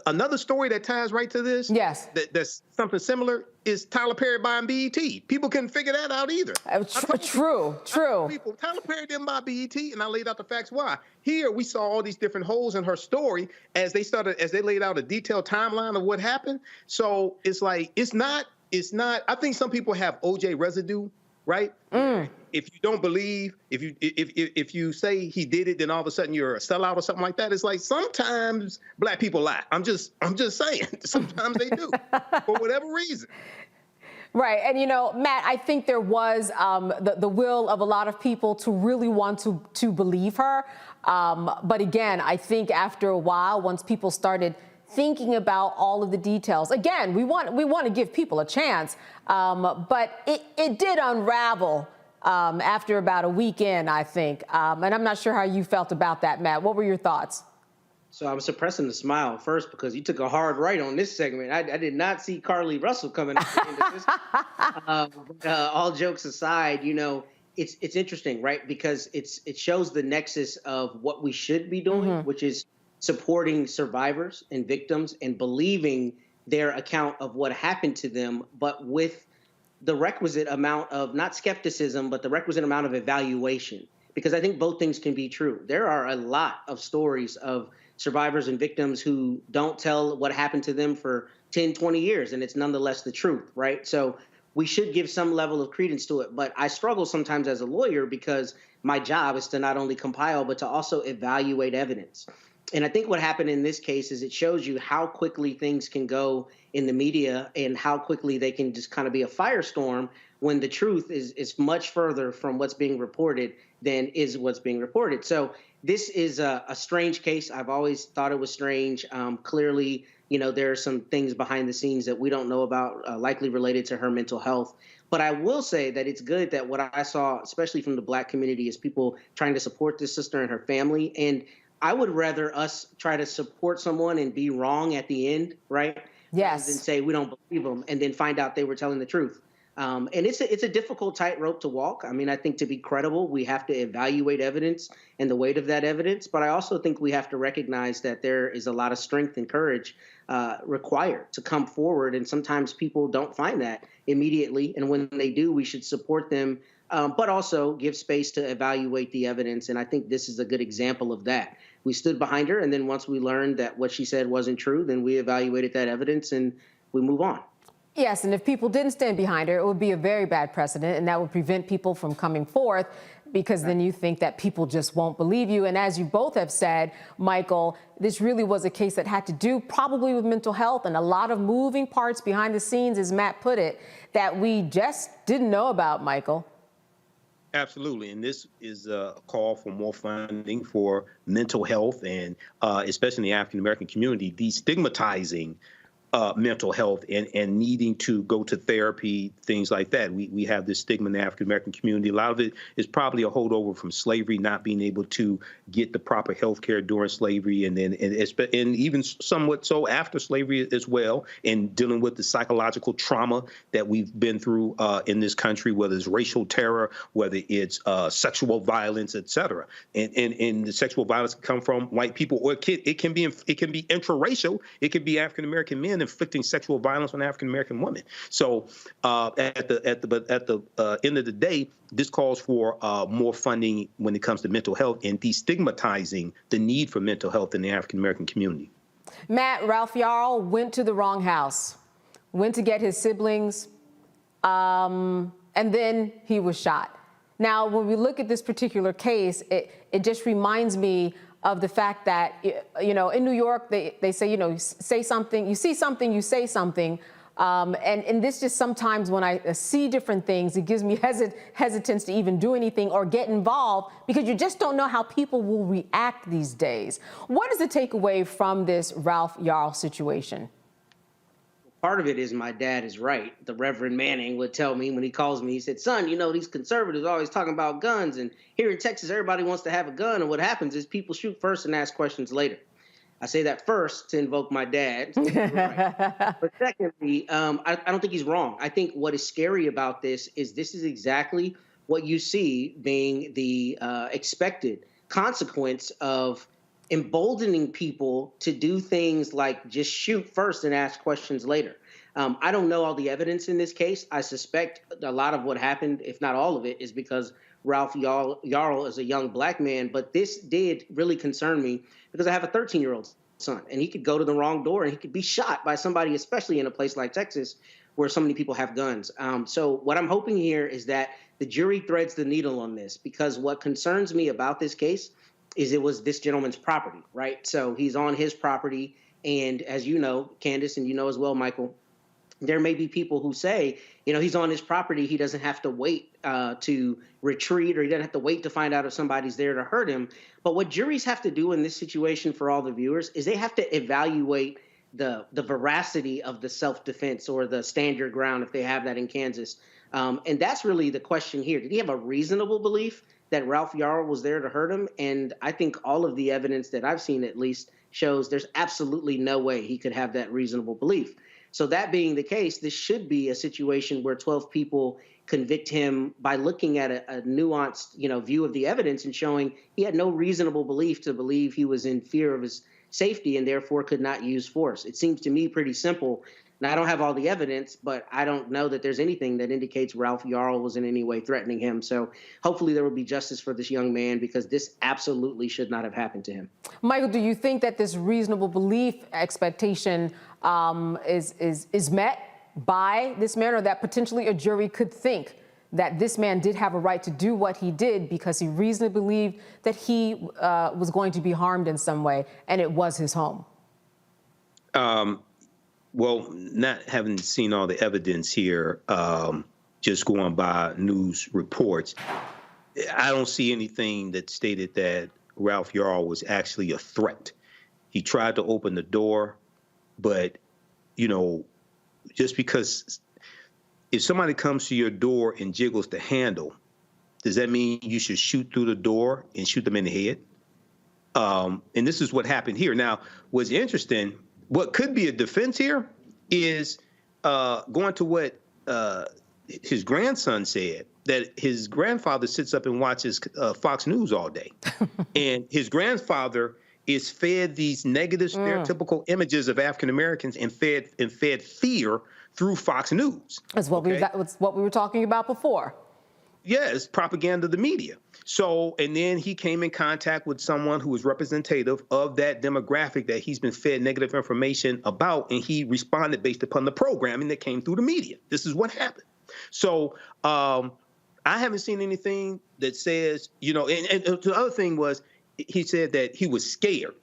another story that ties right to this, yes, that's something similar, is Tyler Perry buying BET. People couldn't figure that out either. True. People, Tyler Perry didn't buy BET, and I laid out the facts why. Here we saw all these different holes in her story as they laid out a detailed timeline of what happened. So it's like it's not. I think some people have OJ residue, right? If you don't believe, if you say he did it, then all of a sudden you're a sellout or something like that. It's like sometimes black people lie. I'm just saying. Sometimes they do for whatever reason. Right. And, you know, Matt, I think there was the will of a lot of people to really want to believe her. But again, I think after a while, once people started thinking about all of the details, again, we want to give people a chance. But it did unravel after about a weekend, I think. And I'm not sure how you felt about that, Matt. What were your thoughts? So I'm suppressing the smile first because you took a hard right on this segment. I did not see Carly Russell coming at the end of this. All jokes aside, you know, it's interesting, right? Because it shows the nexus of what we should be doing, which is supporting survivors and victims and believing their account of what happened to them, but with the requisite amount of not skepticism, but the requisite amount of evaluation. Because I think both things can be true. There are a lot of stories of survivors and victims who don't tell what happened to them for 10, 20 years, and it's nonetheless the truth, right? So we should give some level of credence to it. But I struggle sometimes as a lawyer because my job is to not only compile, but to also evaluate evidence. And I think what happened in this case is it shows you how quickly things can go in the media and how quickly they can just kind of be a firestorm when the truth is much further from what's being reported than is what's being reported. So this is a strange case. I've always thought it was strange. Clearly, you know, there are some things behind the scenes that we don't know about, likely related to her mental health. But I will say that it's good that what I saw, especially from the Black community, is people trying to support this sister and her family. And I would rather us try to support someone and be wrong at the end, right? Yes. Than say we don't believe them and then find out they were telling the truth. And it's a difficult tightrope to walk. I mean, I think to be credible, we have to evaluate evidence and the weight of that evidence. But I also think we have to recognize that there is a lot of strength and courage required to come forward. And sometimes people don't find that immediately. And when they do, we should support them, but also give space to evaluate the evidence. And I think this is a good example of that. We stood behind her. And then once we learned that what she said wasn't true, then we evaluated that evidence and we move on. Yes, and if people didn't stand behind her, it would be a very bad precedent, and that would prevent people from coming forth because then you think that people just won't believe you. And as you both have said, Michael, this really was a case that had to do probably with mental health and a lot of moving parts behind the scenes, as Matt put it, that we just didn't know about, Michael. Absolutely. And this is a call for more funding for mental health and especially in the African-American community, destigmatizing mental health and needing to go to therapy, things like that. We have this stigma in the African-American community. A lot of it is probably a holdover from slavery, not being able to get the proper health care during slavery and even somewhat so after slavery as well, and dealing with the psychological trauma that we've been through in this country, whether it's racial terror, whether it's sexual violence, et cetera. And the sexual violence can come from white people, or it can be intraracial. It could be African-American men inflicting sexual violence on African-American women. So at the end of the day, this calls for more funding when it comes to mental health and destigmatizing the need for mental health in the African-American community. Matt, Ralph Yarl went to the wrong house, went to get his siblings, and then he was shot. Now, when we look at this particular case, it just reminds me of the fact that, you know, in New York, they say, you know, say something, you see something, you say something. And this just sometimes when I see different things, it gives me hesitance to even do anything or get involved because you just don't know how people will react these days. What is the takeaway from this Ralph Yarl situation? part of it is my dad is right. The Reverend Manning would tell me when he calls me, he said, son, you know, these conservatives are always talking about guns. And here in Texas, everybody wants to have a gun. And what happens is people shoot first and ask questions later. I say that first to invoke my dad. Right. But secondly, I don't think he's wrong. I think what is scary about this is exactly what you see being the expected consequence of emboldening people to do things like just shoot first and ask questions later. I don't know all the evidence in this case. I suspect a lot of what happened, if not all of it, is because Ralph Yarl is a young black man. But this did really concern me because I have a 13-year-old son, and he could go to the wrong door and he could be shot by somebody, especially in a place like Texas where so many people have guns. So what I'm hoping here is that the jury threads the needle on this, because what concerns me about this case is it was this gentleman's property, right? So he's on his property. And as you know, Candace, and you know as well, Michael, there may be people who say, you know, he's on his property. He doesn't have to wait to retreat, or he doesn't have to wait to find out if somebody's there to hurt him. But what juries have to do in this situation for all the viewers is they have to evaluate the veracity of the self-defense or the stand your ground, if they have that in Kansas. And that's really the question here. Did he have a reasonable belief that Ralph Yarl was there to hurt him? And I think all of the evidence that I've seen at least shows there's absolutely no way he could have that reasonable belief. So that being the case, this should be a situation where 12 people convict him by looking at a nuanced, you know, view of the evidence and showing he had no reasonable belief to believe he was in fear of his safety and therefore could not use force. It seems to me pretty simple. Now, I don't have all the evidence, but I don't know that there's anything that indicates Ralph Yarl was in any way threatening him. So hopefully there will be justice for this young man, because this absolutely should not have happened to him. Michael, do you think that this reasonable belief expectation is met by this man, or that potentially a jury could think that this man did have a right to do what he did because he reasonably believed that he was going to be harmed in some way, and it was his home? Well, not having seen all the evidence here, just going by news reports, I don't see anything that stated that Ralph Yarl was actually a threat. He tried to open the door, but, you know, just because if somebody comes to your door and jiggles the handle, does that mean you should shoot through the door and shoot them in the head? And this is what happened here. Now, what's interesting, what could be a defense here is going to what his grandson said, that his grandfather sits up and watches Fox News all day. And his grandfather is fed these negative stereotypical images of African Americans and fed fear through Fox News. That's what we were talking about before. Yes, propaganda of the media. So, and then he came in contact with someone who was representative of that demographic that he's been fed negative information about, and he responded based upon the programming that came through the media. This is what happened. So I haven't seen anything that says, you know, and the other thing was, he said that he was scared.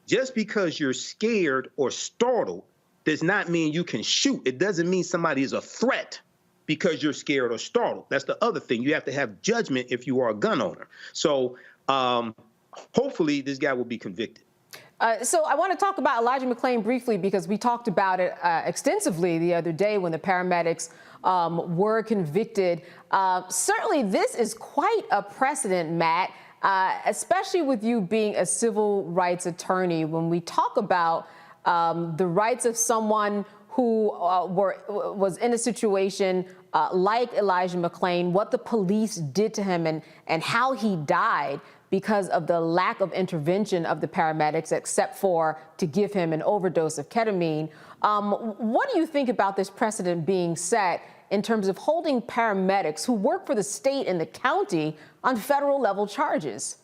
Just because you're scared or startled does not mean you can shoot. It doesn't mean somebody is a threat because you're scared or startled. That's the other thing. You have to have judgment if you are a gun owner. So hopefully this guy will be convicted. So I want to talk about Elijah McClain briefly, because we talked about it extensively the other day when the paramedics were convicted. Certainly this is quite a precedent, Matt, especially with you being a civil rights attorney. When we talk about the rights of someone who was in a situation like Elijah McClain, what the police did to him and how he died because of the lack of intervention of the paramedics, except for to give him an overdose of ketamine. What do you think about this precedent being set in terms of holding paramedics who work for the state and the county on federal level charges?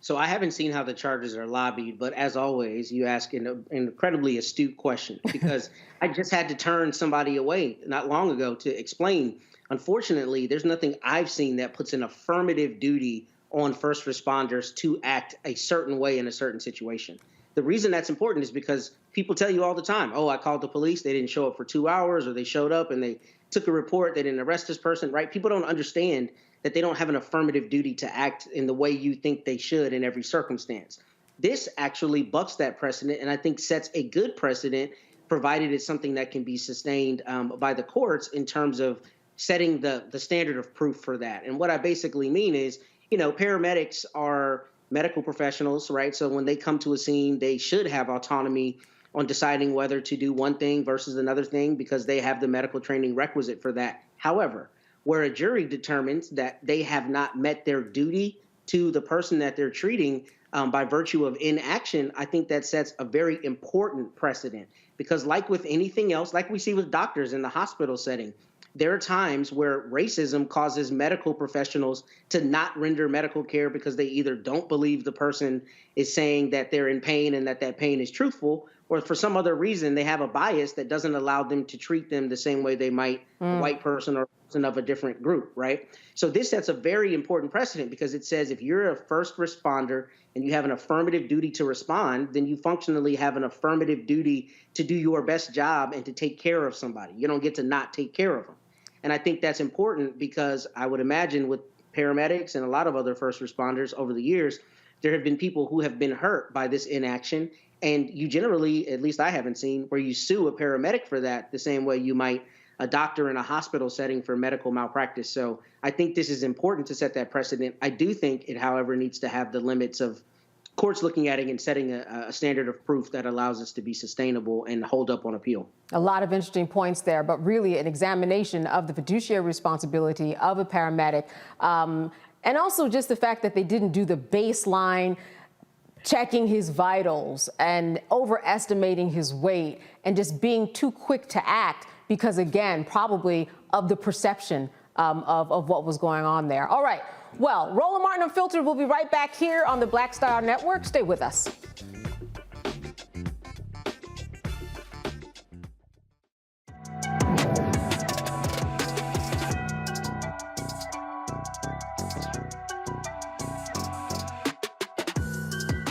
So I haven't seen how the charges are lobbied, but as always, you ask an incredibly astute question, because I just had to turn somebody away not long ago to explain. Unfortunately, there's nothing I've seen that puts an affirmative duty on first responders to act a certain way in a certain situation. The reason that's important is because people tell you all the time, oh, I called the police, they didn't show up for 2 hours, or they showed up and they took a report, they didn't arrest this person, right? People don't understand that they don't have an affirmative duty to act in the way you think they should in every circumstance. This actually bucks that precedent, and I think sets a good precedent provided it's something that can be sustained by the courts in terms of setting the standard of proof for that. And what I basically mean is, paramedics are medical professionals, right? So when they come to a scene, they should have autonomy on deciding whether to do one thing versus another thing because they have the medical training requisite for that. However, where a jury determines that they have not met their duty to the person that they're treating by virtue of inaction, I think that sets a very important precedent. Because like with anything else, like we see with doctors in the hospital setting, there are times where racism causes medical professionals to not render medical care because they either don't believe the person is saying that they're in pain and that pain is truthful, or for some other reason they have a bias that doesn't allow them to treat them the same way they might a white person or person of a different group, right? So this sets a very important precedent because it says if you're a first responder and you have an affirmative duty to respond, then you functionally have an affirmative duty to do your best job and to take care of somebody. You don't get to not take care of them. And I think that's important because I would imagine with paramedics and a lot of other first responders over the years, there have been people who have been hurt by this inaction. And you generally, at least I haven't seen, where you sue a paramedic for that the same way you might a doctor in a hospital setting for medical malpractice. So I think this is important to set that precedent. I do think it, however, needs to have the limits of courts looking at it and setting a standard of proof that allows us to be sustainable and hold up on appeal. A lot of interesting points there, but really an examination of the fiduciary responsibility of a paramedic. And also just the fact that they didn't do the baseline checking his vitals and overestimating his weight and just being too quick to act because, again, probably of the perception of what was going on there. All right. Well, Roland Martin Unfiltered will be right back here on the Black Star Network. Stay with us.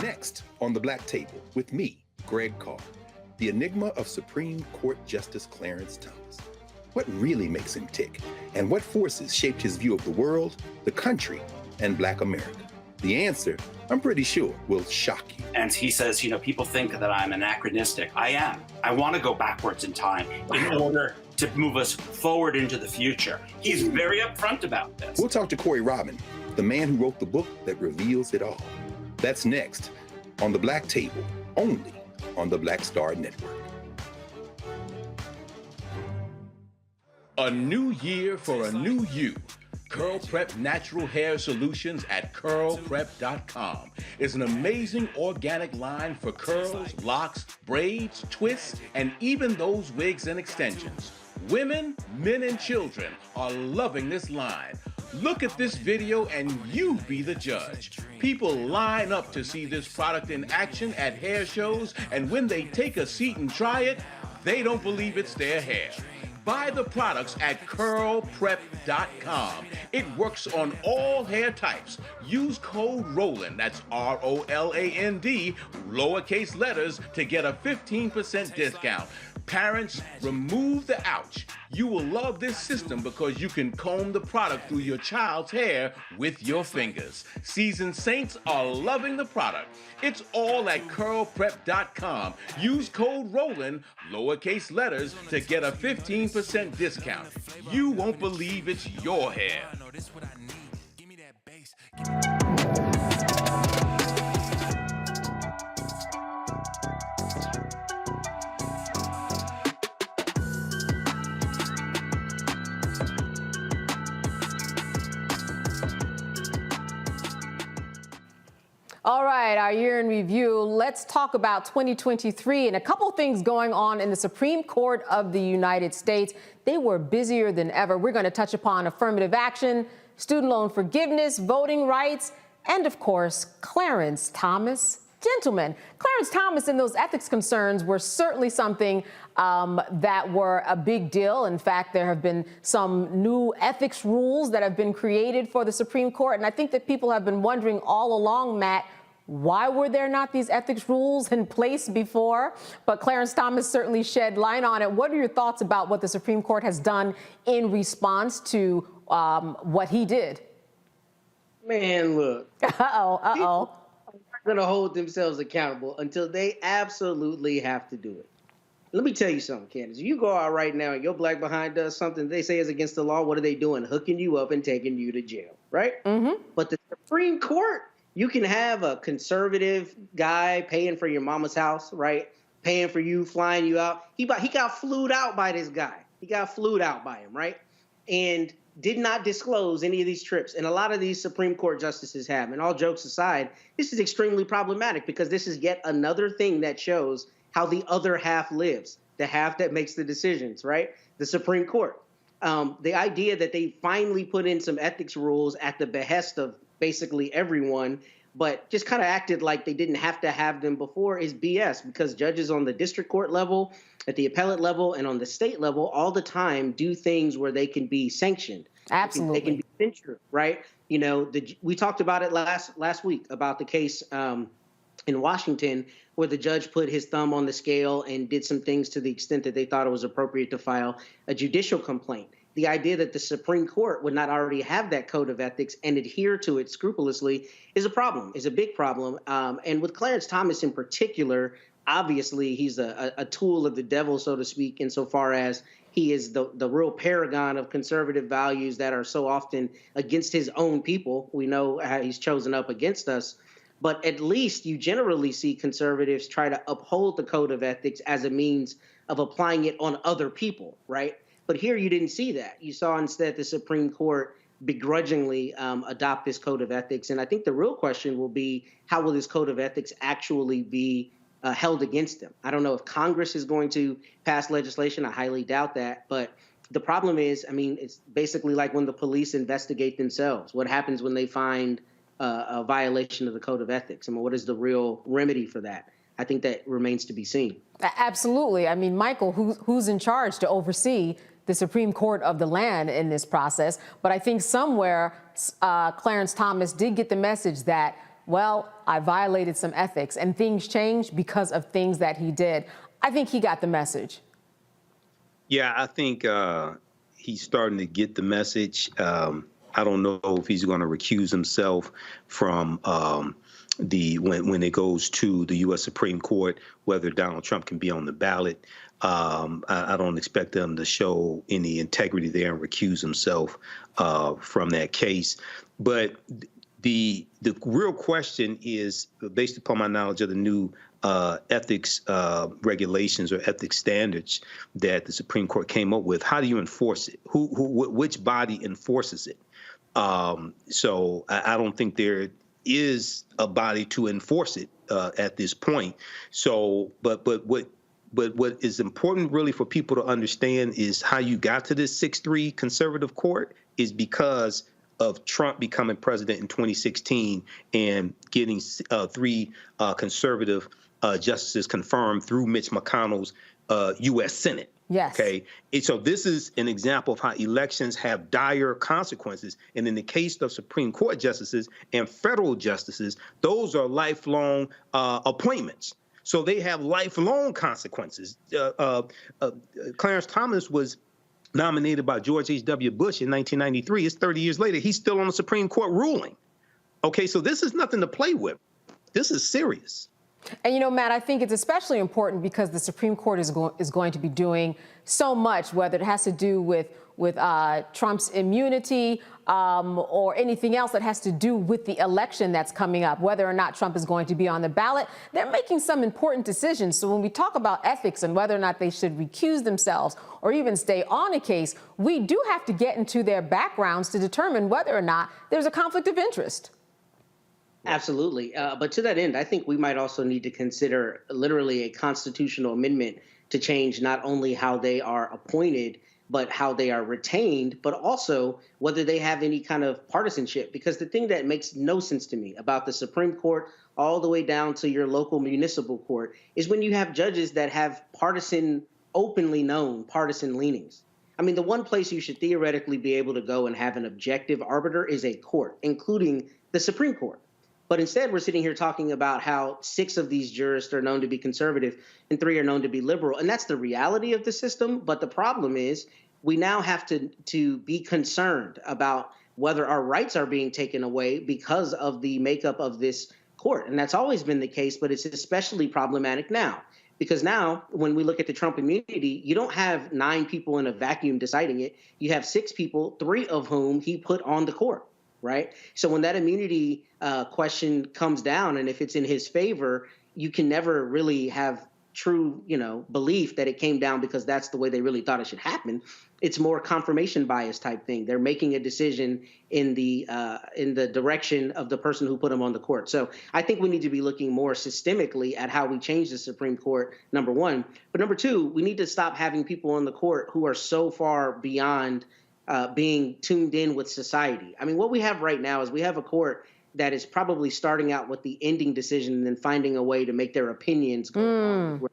Next on the Black Table with me, Greg Carr, the enigma of Supreme Court Justice Clarence Thomas. What really makes him tick? And what forces shaped his view of the world, the country, and Black America? The answer, I'm pretty sure, will shock you. And he says, people think that I'm anachronistic. I am. I want to go backwards in time in order to move us forward into the future. He's very upfront about this. We'll talk to Corey Robin, the man who wrote the book that reveals it all. That's next on the Black Table, only on the Black Star Network. A new year for a new you. Curl Prep Natural Hair Solutions at curlprep.com is an amazing organic line for curls, locks, braids, twists, and even those wigs and extensions. Women, men, and children are loving this line. Look at this video and you be the judge. People line up to see this product in action at hair shows, and when they take a seat and try it, they don't believe it's their hair. Buy the products at curlprep.com. It works on all hair types. Use code ROLAND, that's ROLAND, lowercase letters, to get a 15% discount. Parents, remove the ouch. You will love this system because you can comb the product through your child's hair with your fingers. Seasoned saints are loving the product. It's all at curlprep.com. Use code ROLAND, lowercase letters, to get a 15% discount. You won't believe it's your hair. All right, our year in review. Let's talk about 2023 and a couple things going on in the Supreme Court of the United States. They were busier than ever. We're going to touch upon affirmative action, student loan forgiveness, voting rights, and of course, Clarence Thomas. Gentlemen, Clarence Thomas and those ethics concerns were certainly something that were a big deal. In fact, there have been some new ethics rules that have been created for the Supreme Court. And I think that people have been wondering all along, Matt, why were there not these ethics rules in place before? But Clarence Thomas certainly shed light on it. What are your thoughts about what the Supreme Court has done in response to what he did? Man, look. Uh-oh. Going to hold themselves accountable until they absolutely have to do it. Let me tell you something, Candace. If you go out right now and your black behind does something they say is against the law, what are they doing? Hooking you up and taking you to jail, right? Mm-hmm. But the Supreme Court, you can have a conservative guy paying for your mama's house, right? Paying for you, flying you out. He got flued out by this guy. He got flued out by him, right? And did not disclose any of these trips. And a lot of these Supreme Court justices have. And all jokes aside, this is extremely problematic because this is yet another thing that shows how the other half lives, the half that makes the decisions, right? The Supreme Court. The idea that they finally put in some ethics rules at the behest of basically everyone, but just kind of acted like they didn't have to have them before is BS, because judges on the district court level, at the appellate level, and on the state level all the time do things where they can be sanctioned. Absolutely. They can be censured, right? You know, we talked about it last week about the case in Washington where the judge put his thumb on the scale and did some things to the extent that they thought it was appropriate to file a judicial complaint. The idea that the Supreme Court would not already have that code of ethics and adhere to it scrupulously is a problem, is a big problem. And with Clarence Thomas in particular, obviously he's a tool of the devil, so to speak, insofar as he is the real paragon of conservative values that are so often against his own people. We know how he's chosen up against us. But at least you generally see conservatives try to uphold the code of ethics as a means of applying it on other people, right? But here you didn't see that. You saw instead the Supreme Court begrudgingly adopt this code of ethics. And I think the real question will be, how will this code of ethics actually be held against them? I don't know if Congress is going to pass legislation. I highly doubt that. But the problem is, I mean, it's basically like when the police investigate themselves. What happens when they find a violation of the code of ethics? I mean, what is the real remedy for that? I think that remains to be seen. Absolutely. I mean, Michael, who's in charge to oversee the Supreme Court of the land in this process? But I think somewhere Clarence Thomas did get the message that, well, I violated some ethics and things changed because of things that he did. I think he got the message. Yeah, I think he's starting to get the message. I don't know if he's going to recuse himself from when it goes to the U.S. Supreme Court, whether Donald Trump can be on the ballot. I don't expect them to show any integrity there and recuse himself from that case. But the real question is, based upon my knowledge of the new ethics regulations or ethics standards that the Supreme Court came up with, how do you enforce it? Which body enforces it? So I don't think there is a body to enforce it at this point. So, but what is important really for people to understand is how you got to this 6-3 conservative court is because of Trump becoming president in 2016 and getting 3 conservative justices confirmed through Mitch McConnell's U.S. Senate. Yes. Okay. And so this is an example of how elections have dire consequences. And in the case of Supreme Court justices and federal justices, those are lifelong appointments. So they have lifelong consequences. Clarence Thomas was nominated by George H.W. Bush in 1993. It's 30 years later. He's still on the Supreme Court ruling. Okay. So this is nothing to play with. This is serious. And, you know, Matt, I think it's especially important because the Supreme Court is going to be doing so much, whether it has to do with Trump's immunity or anything else that has to do with the election that's coming up, whether or not Trump is going to be on the ballot. They're making some important decisions. So when we talk about ethics and whether or not they should recuse themselves or even stay on a case, we do have to get into their backgrounds to determine whether or not there's a conflict of interest. Absolutely. But to that end, I think we might also need to consider literally a constitutional amendment to change not only how they are appointed, but how they are retained, but also whether they have any kind of partisanship. Because the thing that makes no sense to me about the Supreme Court all the way down to your local municipal court is when you have judges that have openly known partisan leanings. I mean, the one place you should theoretically be able to go and have an objective arbiter is a court, including the Supreme Court. But instead, we're sitting here talking about how 6 of these jurists are known to be conservative and 3 are known to be liberal. And that's the reality of the system. But the problem is we now have to be concerned about whether our rights are being taken away because of the makeup of this court. And that's always been the case, but it's especially problematic now. Because now, when we look at the Trump immunity, you don't have 9 people in a vacuum deciding it. You have 6 people, 3 of whom he put on the court, right? So when that immunity question comes down, and if it's in his favor, you can never really have true, belief that it came down because that's the way they really thought it should happen. It's more confirmation bias type thing. They're making a decision in the direction of the person who put them on the court. So I think we need to be looking more systemically at how we change the Supreme Court, number one. But number two, we need to stop having people on the court who are so far beyond being tuned in with society. I mean, what we have right now is we have a court that is probably starting out with the ending decision and then finding a way to make their opinions go on where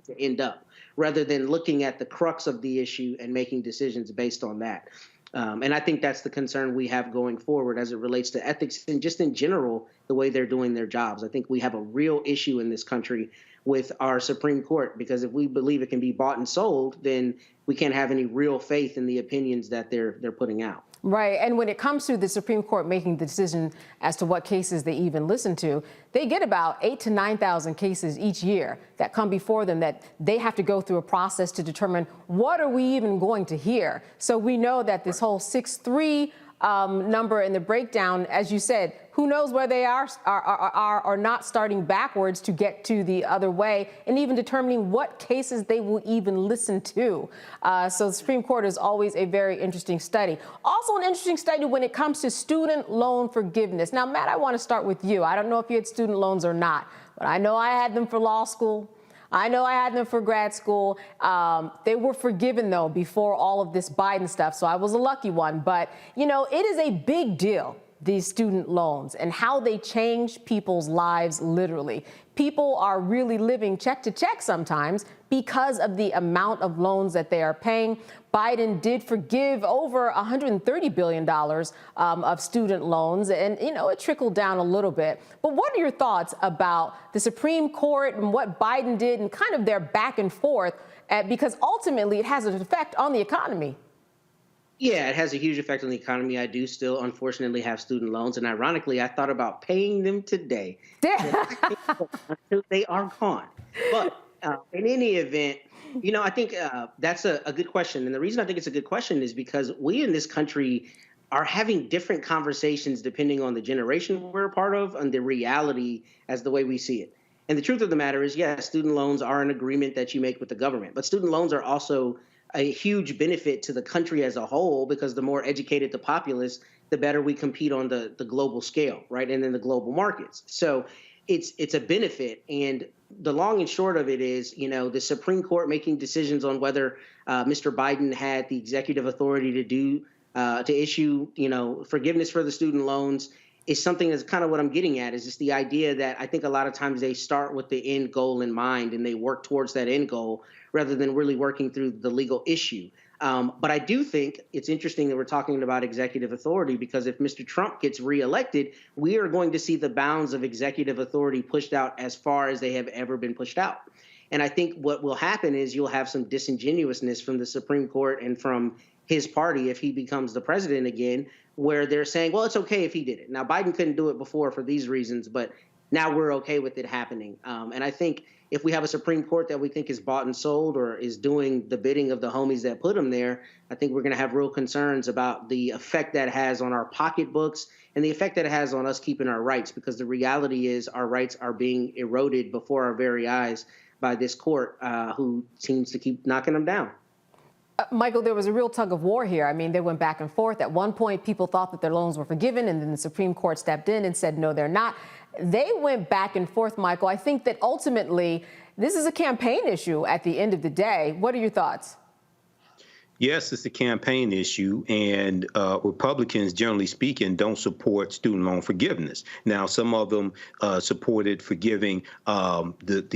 to end up, rather than looking at the crux of the issue and making decisions based on that. And I think that's the concern we have going forward as it relates to ethics and just in general, the way they're doing their jobs. I think we have a real issue in this country with our Supreme Court, because if we believe it can be bought and sold, then we can't have any real faith in the opinions that they're putting out. Right. And when it comes to the Supreme Court making the decision as to what cases they even listen to, they get about 8,000 to 9,000 cases each year that come before them that they have to go through a process to determine what are we even going to hear. So we know that this whole 6-3 number in the breakdown, as you said, who knows where they are not starting backwards to get to the other way, and even determining what cases they will even listen to. So the Supreme Court is always a very interesting study. Also an interesting study when it comes to student loan forgiveness. Now, Matt, I want to start with you. I don't know if you had student loans or not, but I know I had them for law school. I know I had them for grad school. They were forgiven, though, before all of this Biden stuff, so I was a lucky one. But, it is a big deal, these student loans, and how they change people's lives, literally. People are really living check to check sometimes because of the amount of loans that they are paying. Biden did forgive over $130 billion of student loans, and, it trickled down a little bit. But what are your thoughts about the Supreme Court and what Biden did and kind of their back and forth, because ultimately it has an effect on the economy? Yeah, it has a huge effect on the economy. I do still, unfortunately, have student loans. And ironically, I thought about paying them today. Until they are gone. But in any event, I think that's a good question. And the reason I think it's a good question is because we in this country are having different conversations depending on the generation we're a part of and the reality as the way we see it. And the truth of the matter is, yes, student loans are an agreement that you make with the government. But student loans are also a huge benefit to the country as a whole, because the more educated the populace, the better we compete on the global scale, right? And in the global markets. So it's a benefit. And the long and short of it is, the Supreme Court making decisions on whether Mr. Biden had the executive authority to issue, forgiveness for the student loans is something that's kind of what I'm getting at, is just the idea that I think a lot of times they start with the end goal in mind and they work towards that end goal rather than really working through the legal issue. But I do think it's interesting that we're talking about executive authority, because if Mr. Trump gets reelected, we are going to see the bounds of executive authority pushed out as far as they have ever been pushed out. And I think what will happen is you'll have some disingenuousness from the Supreme Court and from his party if he becomes the president again, where they're saying, well, it's okay if he did it. Now, Biden couldn't do it before for these reasons, but now we're okay with it happening. And I think if we have a Supreme Court that we think is bought and sold or is doing the bidding of the homies that put them there, I think we're going to have real concerns about the effect that has on our pocketbooks and the effect that it has on us keeping our rights, because the reality is our rights are being eroded before our very eyes by this court who seems to keep knocking them down. Michael, there was a real tug of war here. I mean, they went back and forth. At one point, people thought that their loans were forgiven, and then the Supreme Court stepped in and said, no, they're not. They went back and forth, Michael. I think that ultimately this is a campaign issue at the end of the day. What are your thoughts? Yes, it's a campaign issue, and Republicans, generally speaking, don't support student loan forgiveness. Now, some of them supported forgiving the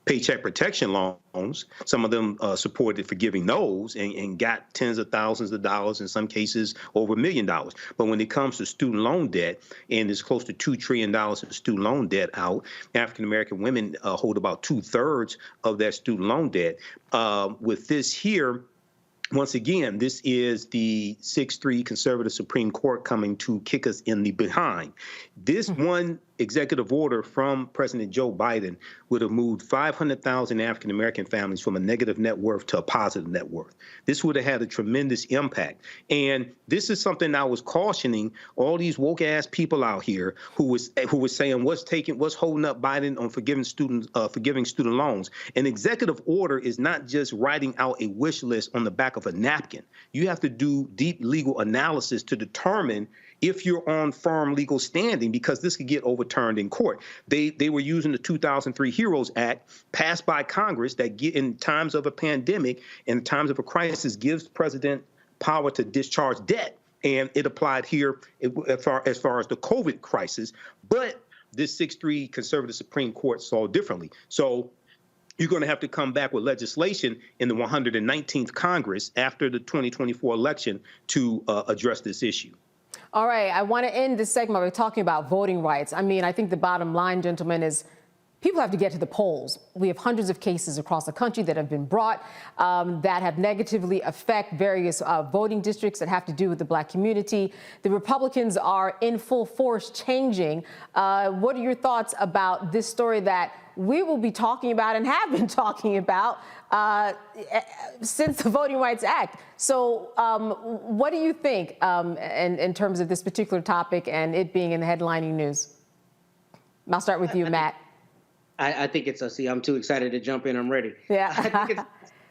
Paycheck Protection loans. Some of them supported forgiving those and got tens of thousands of dollars, in some cases over $1 million. But when it comes to student loan debt, and there's close to $2 trillion in student loan debt out, African-American women hold about 2/3 of that student loan debt. With this here, once again, this is the 6-3 conservative Supreme Court coming to kick us in the behind. This one executive order from President Joe Biden would have moved 500,000 African-American families from a negative net worth to a positive net worth. This would have had a tremendous impact. And this is something I was cautioning all these woke-ass people out here who was saying what's holding up Biden on forgiving student loans. An executive order is not just writing out a wish list on the back of a napkin. You have to do deep legal analysis to determine if you're on firm legal standing, because this could get overturned in court. They were using the 2003 HEROES Act passed by Congress that in times of a pandemic, in times of a crisis, gives president power to discharge debt. And it applied here as far as the COVID crisis. But this 6-3 conservative Supreme Court saw differently. So you're going to have to come back with legislation in the 119th Congress after the 2024 election to address this issue. All right, I want to end this segment by talking about voting rights. I mean, I think the bottom line, gentlemen, is people have to get to the polls. We have hundreds of cases across the country that have been brought that have negatively affect various voting districts that have to do with the Black community. The Republicans are in full force changing. What are your thoughts about this story that we will be talking about and have been talking about since the Voting Rights Act? So what do you think in terms of this particular topic and it being in the headlining news? I'll start with you, Matt. I think it's I'm too excited to jump in. I'm ready. Yeah. I think it's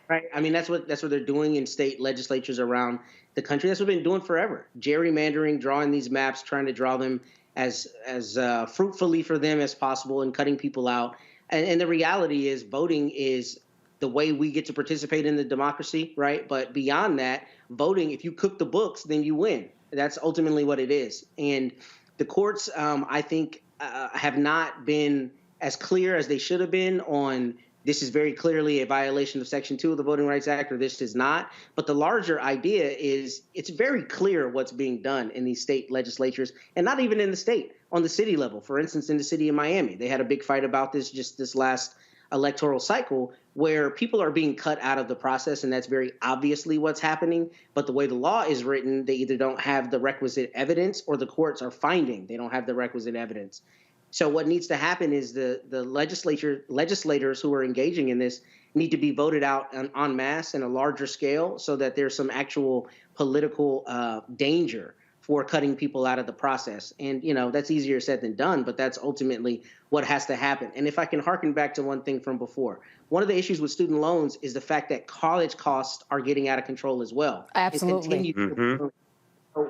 right. I mean, that's what they're doing in state legislatures around the country. That's what they've been doing forever. Gerrymandering, drawing these maps, trying to draw them as fruitfully for them as possible and cutting people out. And the reality is voting is the way we get to participate in the democracy, right? But beyond that, voting, if you cook the books, then you win. That's ultimately what it is. And the courts, I think, have not been as clear as they should have been on this is very clearly a violation of Section 2 of the Voting Rights Act, or this is not. But the larger idea is it's very clear what's being done in these state legislatures, and not even in the state, on the city level. For instance, in the city of Miami, they had a big fight about this just this last electoral cycle, where people are being cut out of the process, and that's very obviously what's happening. But the way the law is written, they either don't have the requisite evidence or the courts are finding they don't have the requisite evidence. So what needs to happen is the legislators who are engaging in this need to be voted out en masse in a larger scale so that there's some actual political danger for cutting people out of the process. And, you know, that's easier said than done, but that's ultimately what has to happen. And if I can harken back to one thing from before, one of the issues with student loans is the fact that college costs are getting out of control as well. Absolutely.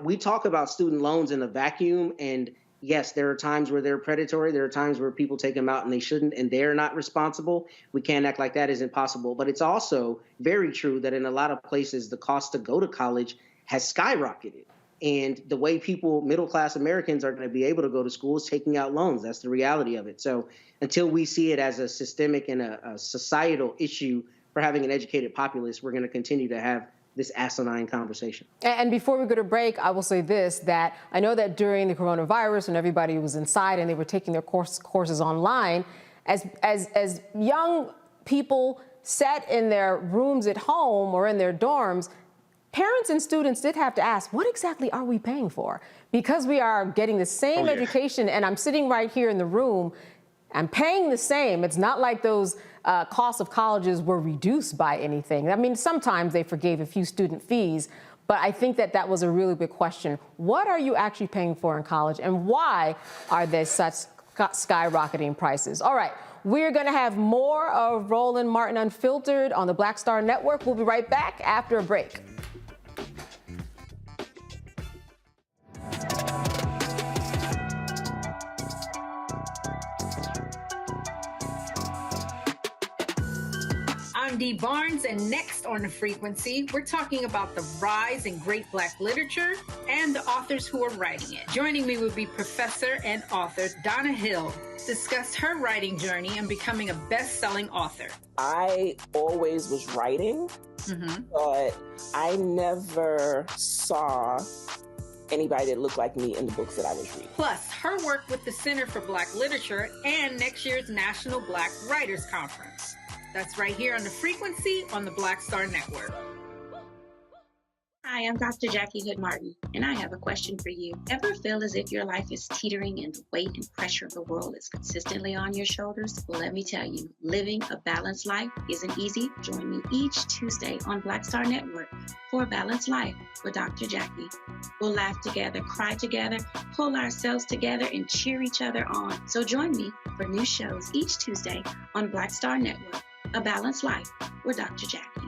We talk about student loans in a vacuum, and yes, there are times where they're predatory. There are times where people take them out and they shouldn't, and they're not responsible. We can't act like that isn't possible. But it's also very true that in a lot of places, the cost to go to college has skyrocketed. And the way people, middle-class Americans, are going to be able to go to school is taking out loans. That's the reality of it. So until we see it as a systemic and a societal issue for having an educated populace, we're going to continue to have this asinine conversation. And before we go to break, I will say this, that I know that during the coronavirus, when everybody was inside and they were taking their courses online, as young people sat in their rooms at home or in their dorms, parents and students did have to ask, what exactly are we paying for? Because we are getting the same education, and I'm sitting right here in the room, I'm paying the same. It's not like those costs of colleges were reduced by anything. I mean, sometimes they forgave a few student fees, but I think that that was a really big question. What are you actually paying for in college, and why are there such skyrocketing prices? All right, we're going to have more of Roland Martin Unfiltered on the Black Star Network. We'll be right back after a break. I'm Dee Barnes, and next on The Frequency, we're talking about the rise in great Black literature and the authors who are writing it. Joining me will be professor and author Donna Hill, discuss her writing journey and becoming a best-selling author. I always was writing, but I never saw anybody that looked like me in the books that I was reading. Plus, her work with the Center for Black Literature and next year's National Black Writers Conference. That's right here on The Frequency on the Black Star Network. Hi, I'm Dr. Jackie Hood Martin, and I have a question for you. Ever feel as if your life is teetering and the weight and pressure of the world is consistently on your shoulders? Well, let me tell you, living a balanced life isn't easy. Join me each Tuesday on Black Star Network for A Balanced Life with Dr. Jackie. We'll laugh together, cry together, pull ourselves together, and cheer each other on. So join me for new shows each Tuesday on Black Star Network, A Balanced Life with Dr. Jackie.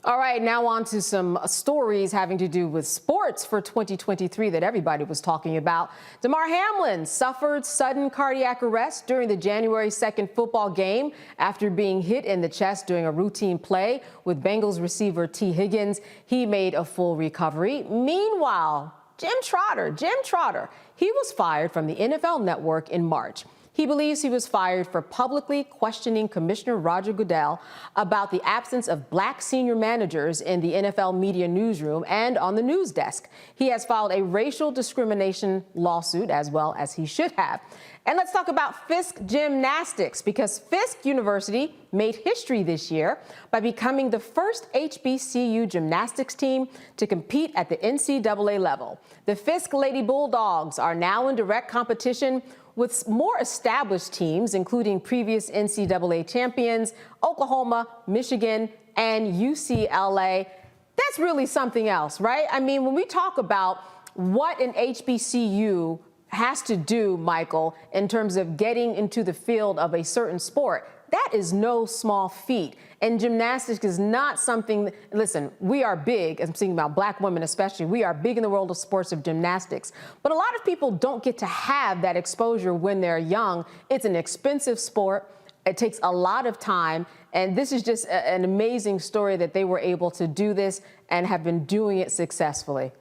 All right, now on to some stories having to do with sports for 2023 that everybody was talking about. Damar Hamlin suffered sudden cardiac arrest during the January 2nd football game after being hit in the chest during a routine play with Bengals receiver T. Higgins. He made a full recovery. Meanwhile, Jim Trotter, he was fired from the NFL Network in March. He believes he was fired for publicly questioning Commissioner Roger Goodell about the absence of black senior managers in the NFL media newsroom and on the news desk. He has filed a racial discrimination lawsuit, as well as he should have. And let's talk about Fisk Gymnastics, because Fisk University made history this year by becoming the first HBCU gymnastics team to compete at the NCAA level. The Fisk Lady Bulldogs are now in direct competition with more established teams, including previous NCAA champions, Oklahoma, Michigan, and UCLA. That's really something else, right? I mean, when we talk about what an HBCU has to do, Michael, in terms of getting into the field of a certain sport, that is no small feat. And gymnastics is not something, listen, we are big, I'm speaking about black women especially, we are big in the world of sports of gymnastics. But a lot of people don't get to have that exposure when they're young. It's an expensive sport. It takes a lot of time. And this is just an amazing story that they were able to do this and have been doing it successfully.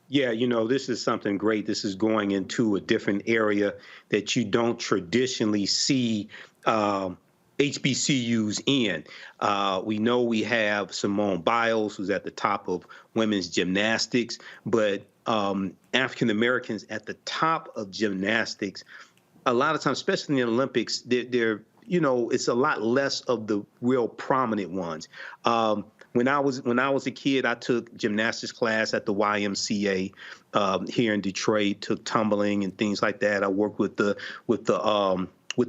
Yeah, you know, this is something great. This is going into a different area that you don't traditionally see HBCUs in. We know we have Simone Biles, who's at the top of women's gymnastics, but African Americans at the top of gymnastics, a lot of times, especially in the Olympics, they're you know, it's a lot less of the real prominent ones. When I was a kid, I took gymnastics class at the YMCA here in Detroit, took tumbling and things like that. I worked with the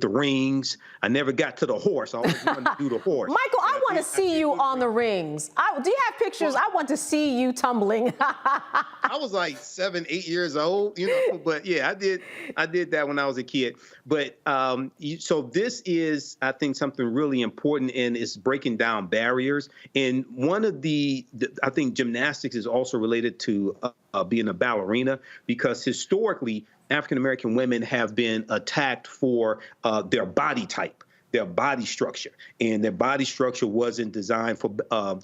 rings. I never got to the horse. I always wanted to do the horse. Michael, I want to see you on the rings. Do you have pictures? I want to see you tumbling. I was like 7, 8 years old, you know, but yeah, I did that when I was a kid. But so this is, I think, something really important, and it's breaking down barriers. And one of I think gymnastics is also related to being a ballerina, because historically, African-American women have been attacked for their body type, their body structure, and their body structure wasn't designed for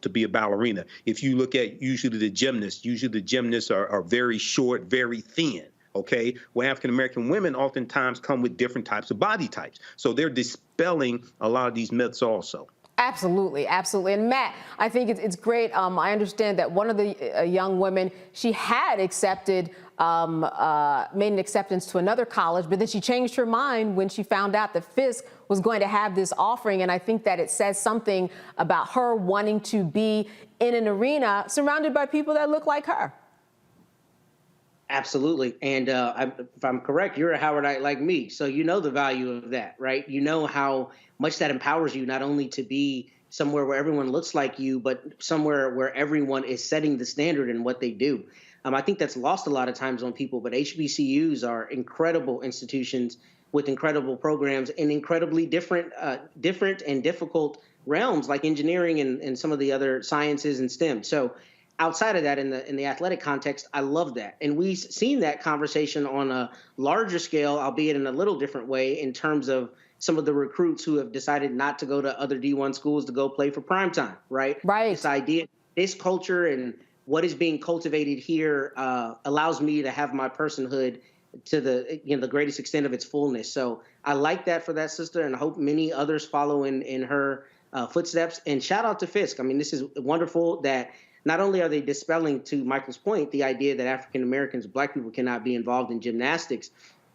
to be a ballerina. If you look at usually the gymnasts are very short, very thin. Okay, well, African-American women oftentimes come with different types of body types. So they're dispelling a lot of these myths also. Absolutely, absolutely. And Matt, I think it's great. I understand that one of the young women, she had accepted, made an acceptance to another college, but then she changed her mind when she found out that Fisk was going to have this offering. And I think that it says something about her wanting to be in an arena surrounded by people that look like her. Absolutely. And if I'm correct, you're a Howardite like me. So you know the value of that, right? You know how much that empowers you not only to be somewhere where everyone looks like you, but somewhere where everyone is setting the standard in what they do. I think that's lost a lot of times on people, but HBCUs are incredible institutions with incredible programs in incredibly different and difficult realms like engineering and some of the other sciences and STEM. So outside of that, in the athletic context, I love that. And we've seen that conversation on a larger scale, albeit in a little different way, in terms of some of the recruits who have decided not to go to other D1 schools to go play for primetime, right? Right. This idea, this culture and what is being cultivated here allows me to have my personhood to the greatest extent of its fullness. So I like that for that sister, and I hope many others follow in her footsteps. And shout out to Fisk. I mean, this is wonderful that not only are they dispelling, to Michael's point, the idea that African Americans, Black people cannot be involved in gymnastics,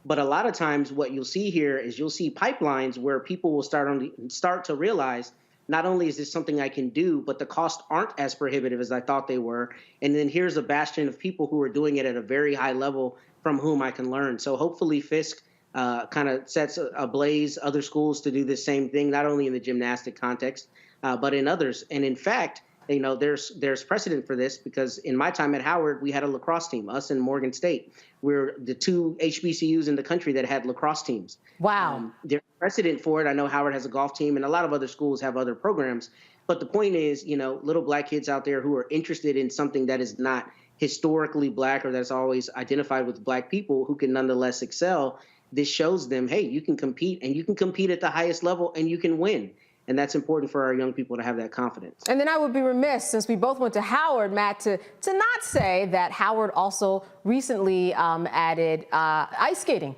but a lot of times what you'll see here is you'll see pipelines where people will start to realize not only is this something I can do, but the costs aren't as prohibitive as I thought they were. And then here's a bastion of people who are doing it at a very high level from whom I can learn. So hopefully Fisk kind of sets ablaze other schools to do the same thing, not only in the gymnastic context, but in others. And in fact, you know, there's precedent for this because in my time at Howard, we had a lacrosse team, us and Morgan State. We're the two HBCUs in the country that had lacrosse teams. Wow. There's precedent for it. I know Howard has a golf team and a lot of other schools have other programs. But the point is, you know, little Black kids out there who are interested in something that is not historically Black or that's always identified with Black people who can nonetheless excel, this shows them, hey, you can compete and you can compete at the highest level and you can win. And that's important for our young people to have that confidence. And then I would be remiss, since we both went to Howard, Matt, to not say that Howard also recently added ice skating.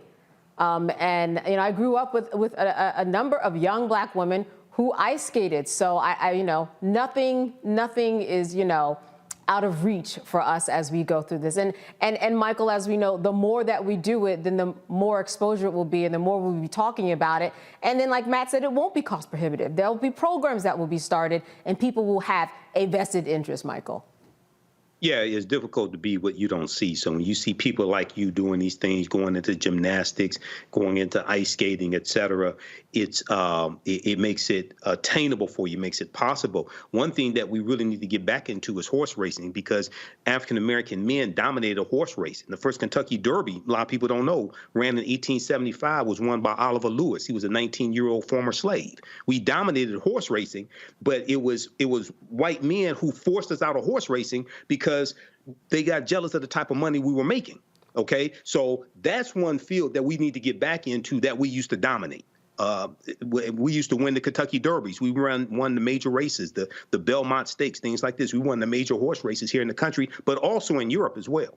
And, you know, I grew up with a number of young Black women who ice skated. So I you know, nothing is, you know, out of reach for us as we go through this. And Michael, as we know, the more that we do it, then the more exposure it will be and the more we'll be talking about it. And then, like Matt said, it won't be cost prohibitive. There'll be programs that will be started and people will have a vested interest, Michael. Yeah, it's difficult to be what you don't see. So when you see people like you doing these things, going into gymnastics, going into ice skating, et cetera, it makes it attainable for you, makes it possible. One thing that we really need to get back into is horse racing, because African-American men dominated horse racing. The first Kentucky Derby, a lot of people don't know, ran in 1875, was won by Oliver Lewis. He was a 19-year-old former slave. We dominated horse racing, but it was white men who forced us out of horse racing because they got jealous of the type of money we were making. Okay, so that's one field that we need to get back into that we used to dominate. We used to win the Kentucky Derbies. We won the major races, the Belmont Stakes, things like this. We won the major horse races here in the country, but also in Europe as well.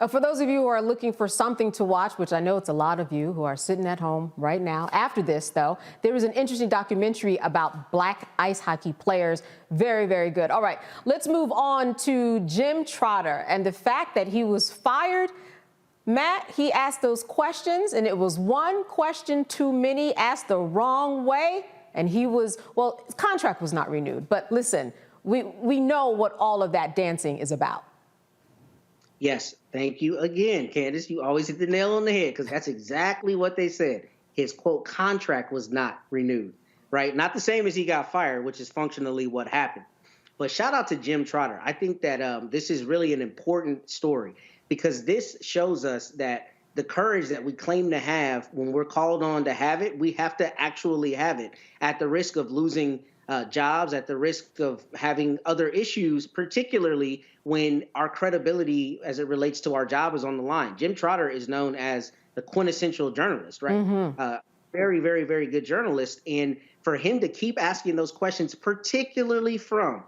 For those of you who are looking for something to watch, which I know it's a lot of you who are sitting at home right now, after this, though, there is an interesting documentary about Black ice hockey players. Very, very good. All right, let's move on to Jim Trotter and the fact that he was fired. Matt, he asked those questions, and it was one question too many, asked the wrong way, and his contract was not renewed. But listen, we know what all of that dancing is about. Yes, thank you again, Candace. You always hit the nail on the head because that's exactly what they said. His, quote, contract was not renewed, right? Not the same as he got fired, which is functionally what happened. But shout out to Jim Trotter. I think that this is really an important story because this shows us that the courage that we claim to have when we're called on to have it, we have to actually have it at the risk of losing jobs, at the risk of having other issues, particularly when our credibility as it relates to our job is on the line. Jim Trotter is known as the quintessential journalist, right? Mm-hmm. Very, very, very good journalist. And for him to keep asking those questions, particularly from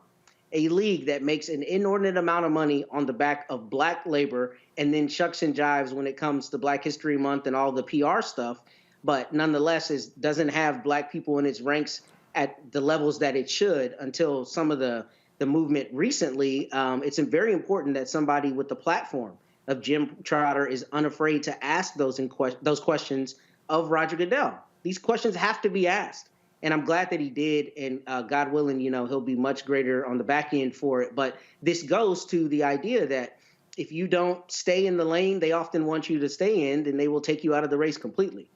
a league that makes an inordinate amount of money on the back of Black labor and then shucks and jives when it comes to Black History Month and all the PR stuff, but nonetheless doesn't have Black people in its ranks at the levels that it should until some of the movement recently. It's very important that somebody with the platform of Jim Trotter is unafraid to ask those questions of Roger Goodell. These questions have to be asked. And I'm glad that he did. And God willing, you know, he'll be much greater on the back end for it. But this goes to the idea that if you don't stay in the lane they often want you to stay in, then they will take you out of the race completely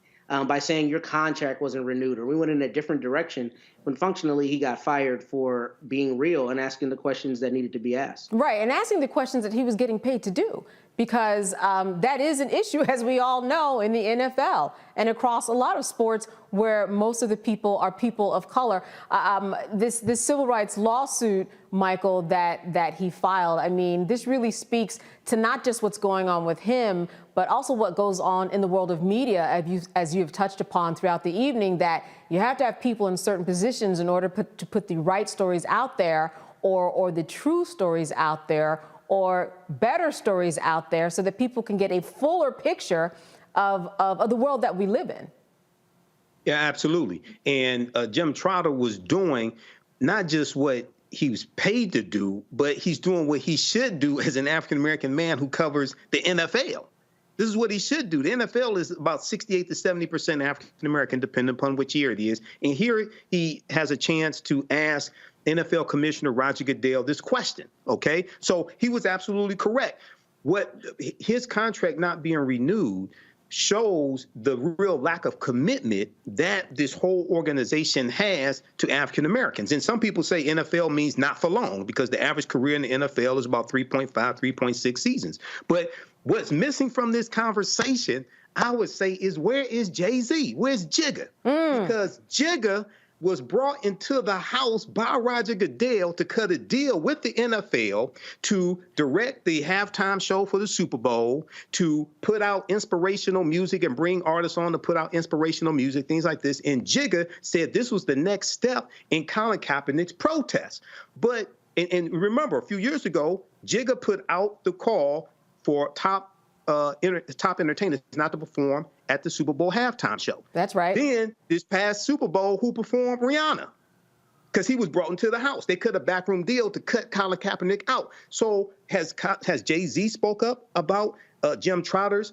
by saying your contract wasn't renewed or we went in a different direction when functionally he got fired for being real and asking the questions that needed to be asked. Right, and asking the questions that he was getting paid to do. because that is an issue, as we all know, in the NFL and across a lot of sports where most of the people are people of color. This civil rights lawsuit, Michael, that he filed, I mean, this really speaks to not just what's going on with him, but also what goes on in the world of media, as you've touched upon throughout the evening, that you have to have people in certain positions in order to put the right stories out there, or the true stories out there, or better stories out there, so that people can get a fuller picture of the world that we live in. Yeah, absolutely. And Jim Trotter was doing not just what he was paid to do, but he's doing what he should do as an African-American man who covers the NFL. This is what he should do. The NFL is about 68 to 70% African-American, depending upon which year it is. And here he has a chance to ask NFL Commissioner Roger Goodell this question, okay? So he was absolutely correct. What his contract not being renewed shows the real lack of commitment that this whole organization has to African Americans. And some people say NFL means not for long, because the average career in the NFL is about 3.5, 3.6 seasons. But what's missing from this conversation, I would say, is where is Jay-Z? Where's Jigga? Because Jigga was brought into the house by Roger Goodell to cut a deal with the NFL to direct the halftime show for the Super Bowl, to put out inspirational music and bring artists on to put out inspirational music, things like this. And Jigga said this was the next step in Colin Kaepernick's protest. But, and remember, a few years ago, Jigga put out the call for top entertainers not to perform at the Super Bowl halftime show. That's right. Then this past Super Bowl, who performed? Rihanna, because he was brought into the house. They cut a backroom deal to cut Colin Kaepernick out. So has Jay-Z spoke up about Jim Trotter's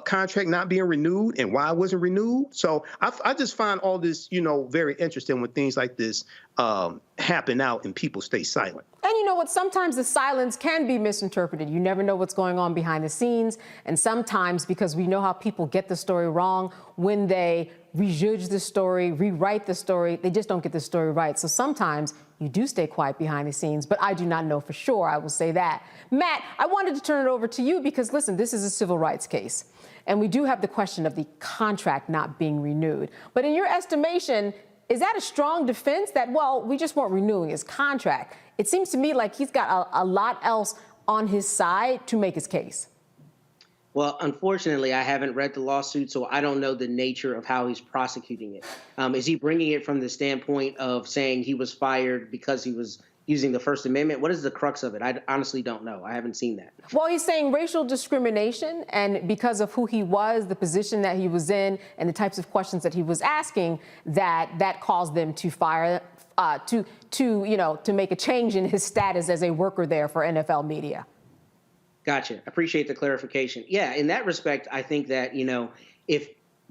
contract not being renewed and why it wasn't renewed? So I just find all this, very interesting when things like this happen out and people stay silent. And you know what? Sometimes the silence can be misinterpreted. You never know what's going on behind the scenes. And sometimes, because we know how people get the story wrong, when they rejudge the story, rewrite the story, they just don't get the story right. So sometimes you do stay quiet behind the scenes, but I do not know for sure. I will say that. Matt, I wanted to turn it over to you because, listen, this is a civil rights case. And we do have the question of the contract not being renewed. But in your estimation, is that a strong defense that, well, we just weren't renewing his contract? It seems to me like he's got a lot else on his side to make his case. Well, unfortunately, I haven't read the lawsuit, so I don't know the nature of how he's prosecuting it. Is he bringing it from the standpoint of saying he was fired because he was using the First Amendment? What is the crux of it? I honestly don't know. I haven't seen that. Well, he's saying racial discrimination, and because of who he was, the position that he was in, and the types of questions that he was asking, that caused them to fire, to make a change in his status as a worker there for NFL Media. Gotcha. Appreciate the clarification. Yeah, in that respect, I think that, if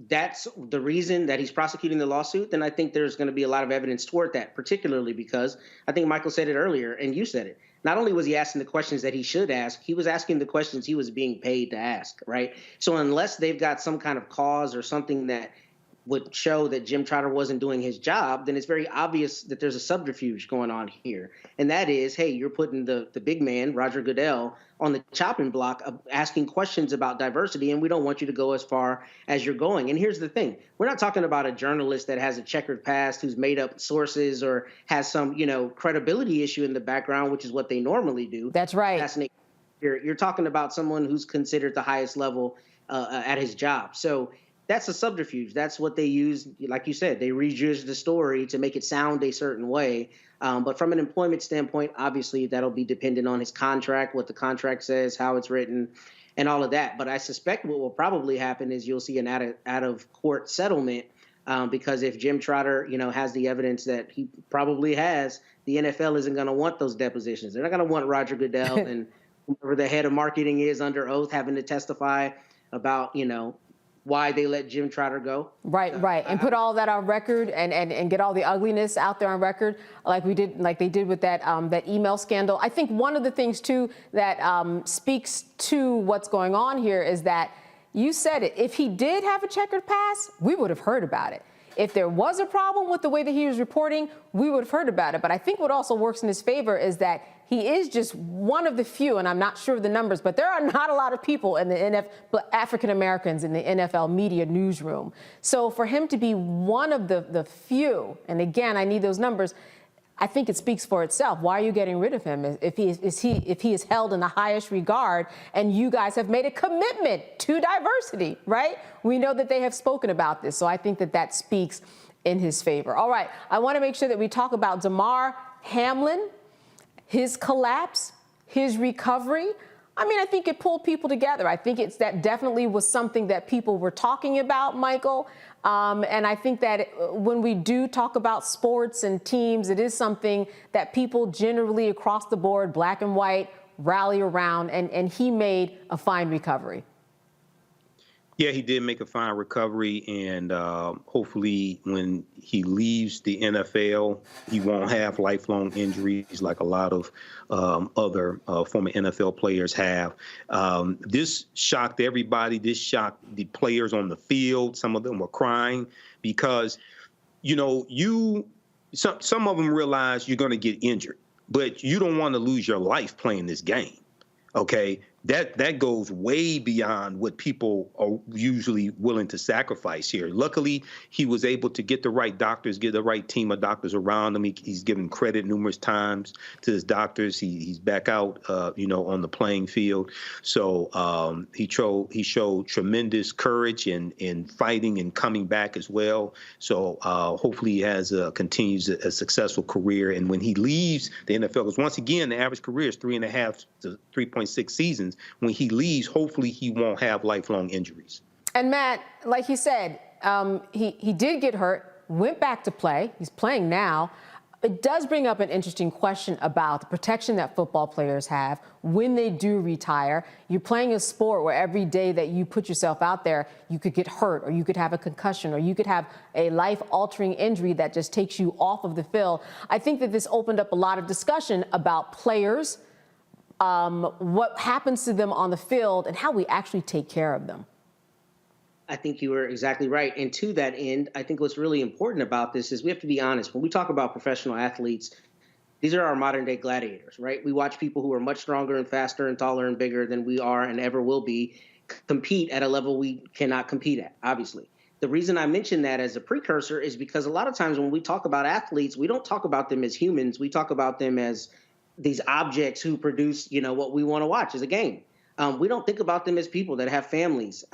that's the reason that he's prosecuting the lawsuit, then I think there's going to be a lot of evidence toward that, particularly because I think Michael said it earlier and you said it. Not only was he asking the questions that he should ask, he was asking the questions he was being paid to ask, right? So unless they've got some kind of cause or something that would show that Jim Trotter wasn't doing his job, then it's very obvious that there's a subterfuge going on here. And that is, hey, you're putting the big man, Roger Goodell, on the chopping block of asking questions about diversity, and we don't want you to go as far as you're going. And here's the thing. We're not talking about a journalist that has a checkered past, who's made up sources or has some, credibility issue in the background, which is what they normally do. That's right. You're talking about someone who's considered the highest level at his job. So that's a subterfuge. That's what they use. Like you said, they rejudge the story to make it sound a certain way. But from an employment standpoint, obviously, that'll be dependent on his contract, what the contract says, how it's written, and all of that. But I suspect what will probably happen is you'll see an out-of-court settlement because if Jim Trotter, has the evidence that he probably has, the NFL isn't going to want those depositions. They're not going to want Roger Goodell and whoever the head of marketing is under oath having to testify about, why they let Jim Trotter go. Right. And put all that on record and get all the ugliness out there on record like they did with that email scandal. I think one of the things, too, that speaks to what's going on here is that you said it. If he did have a checkered past, we would have heard about it. if there was a problem with the way that he was reporting, we would have heard about it. But I think what also works in his favor is that he is just one of the few, and I'm not sure of the numbers, but there are not a lot of people in the African Americans in the NFL media newsroom. So for him to be one of the few, and again, I need those numbers, I think it speaks for itself. Why are you getting rid of him if he is held in the highest regard and you guys have made a commitment to diversity, right? We know that they have spoken about this, so I think that speaks in his favor. All right, I want to make sure that we talk about Damar Hamlin, his collapse, his recovery. I mean, I think it pulled people together. I think that definitely was something that people were talking about, Michael. And I think that when we do talk about sports and teams, it is something that people generally across the board, black and white, rally around. And he made a fine recovery. Yeah, he did make a fine recovery, and hopefully when he leaves the NFL, he won't have lifelong injuries like a lot of other former NFL players have. This shocked everybody. This shocked the players on the field. Some of them were crying because, you know, some of them realize you're going to get injured, but you don't want to lose your life playing this game. Okay, that goes way beyond what people are usually willing to sacrifice here. Luckily, he was able to get the right doctors, get the right team of doctors around him. He's given credit numerous times to his doctors. He's back out, on the playing field. So he showed tremendous courage in fighting and coming back as well. So hopefully he continues a successful career. And when he leaves the NFL, because once again, the average career is 3.5 to 3.6 seasons. When he leaves, hopefully he won't have lifelong injuries. And Matt, like he said, he did get hurt, went back to play. He's playing now. It does bring up an interesting question about the protection that football players have when they do retire. You're playing a sport where every day that you put yourself out there, you could get hurt, or you could have a concussion, or you could have a life-altering injury that just takes you off of the field. I think that this opened up a lot of discussion about players, what happens to them on the field, and how we actually take care of them. I think you were exactly right. And to that end, I think what's really important about this is we have to be honest. When we talk about professional athletes, these are our modern day gladiators, right? We watch people who are much stronger and faster and taller and bigger than we are and ever will be compete at a level we cannot compete at, obviously. The reason I mention that as a precursor is because a lot of times when we talk about athletes, we don't talk about them as humans. We talk about them as these objects who produce, what we want to watch as a game. We don't think about them as people that have families.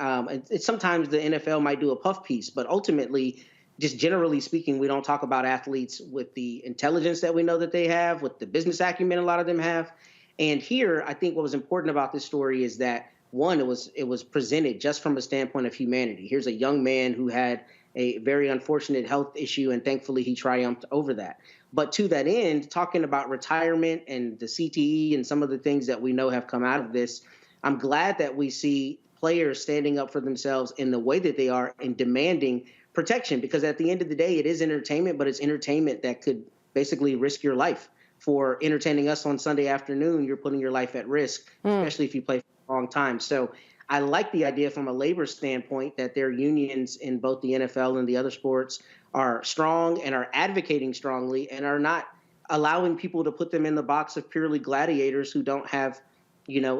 Sometimes the NFL might do a puff piece, but ultimately, just generally speaking, we don't talk about athletes with the intelligence that we know that they have, with the business acumen a lot of them have. And here, I think what was important about this story is that, one, it was presented just from a standpoint of humanity. Here's a young man who had a very unfortunate health issue, and thankfully he triumphed over that. But to that end, talking about retirement and the CTE and some of the things that we know have come out of this, I'm glad that we see players standing up for themselves in the way that they are and demanding protection, because at the end of the day, it is entertainment, but it's entertainment that could basically risk your life. For entertaining us on Sunday afternoon, you're putting your life at risk, especially if you play for a long time. So I like the idea from a labor standpoint that their unions in both the NFL and the other sports are strong and are advocating strongly and are not allowing people to put them in the box of purely gladiators who don't have,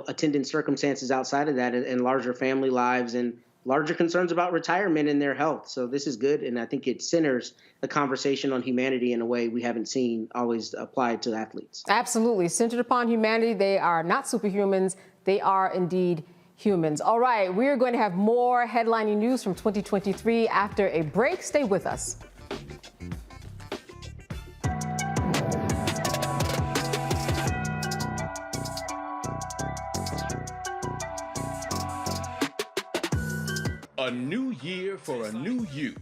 attendant circumstances outside of that and larger family lives and larger concerns about retirement and their health. So this is good, and I think it centers the conversation on humanity in a way we haven't seen always applied to athletes. Absolutely. Centered upon humanity. They are not superhumans. They are indeed humans. All right, we're going to have more headlining news from 2023 after a break. Stay with us. A new year for a new you.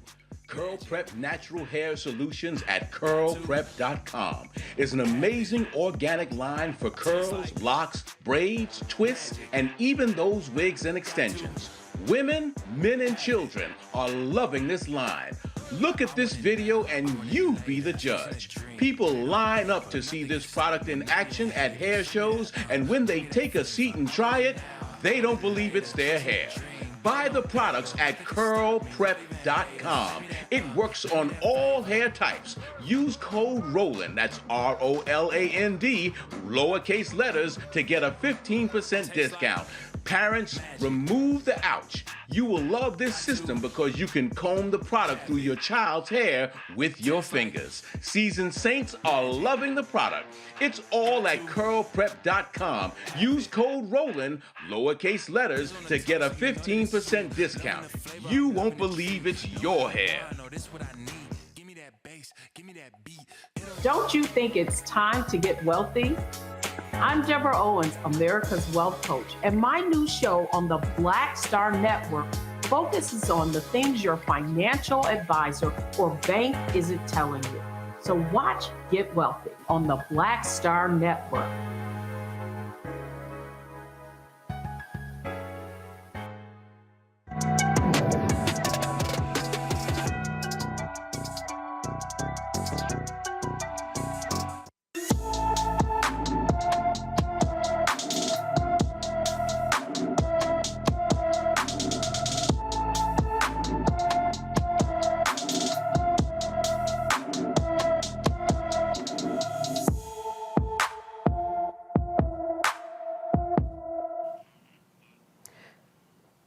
Curl Prep Natural Hair Solutions at curlprep.com is an amazing organic line for curls, locks, braids, twists, and even those wigs and extensions. Women, men, and children are loving this line. Look at this video and you be the judge. People line up to see this product in action at hair shows, and when they take a seat and try it, they don't believe it's their hair. Buy the products at curlprep.com. It works on all hair types. Use code ROLAND, that's ROLAND, lowercase letters, to get a 15% discount. Parents, remove the ouch. You will love this system because you can comb the product through your child's hair with your fingers. Seasoned saints are loving the product. It's all at curlprep.com. Use code ROLAND, lowercase letters, to get a 15% discount. You won't believe it's your hair. Don't you think it's time to get wealthy? I'm Deborah Owens, America's Wealth Coach, and my new show on the Black Star Network focuses on the things your financial advisor or bank isn't telling you. So watch Get Wealthy on the Black Star Network.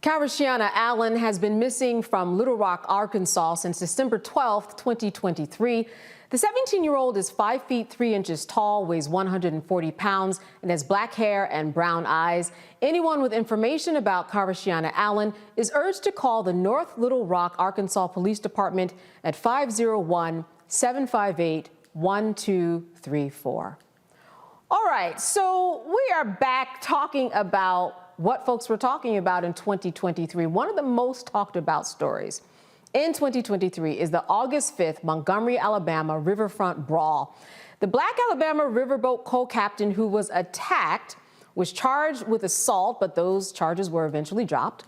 Karishiana Allen has been missing from Little Rock, Arkansas since December 12, 2023. The 17-year-old is 5 feet 3 inches tall, weighs 140 pounds, and has black hair and brown eyes. Anyone with information about Karishiana Allen is urged to call the North Little Rock, Arkansas Police Department at 501-758-1234. All right, so we are back talking about what folks were talking about in 2023. One of the most talked about stories in 2023 is the August 5th Montgomery, Alabama riverfront brawl. The Black Alabama riverboat co-captain who was attacked was charged with assault, but those charges were eventually dropped.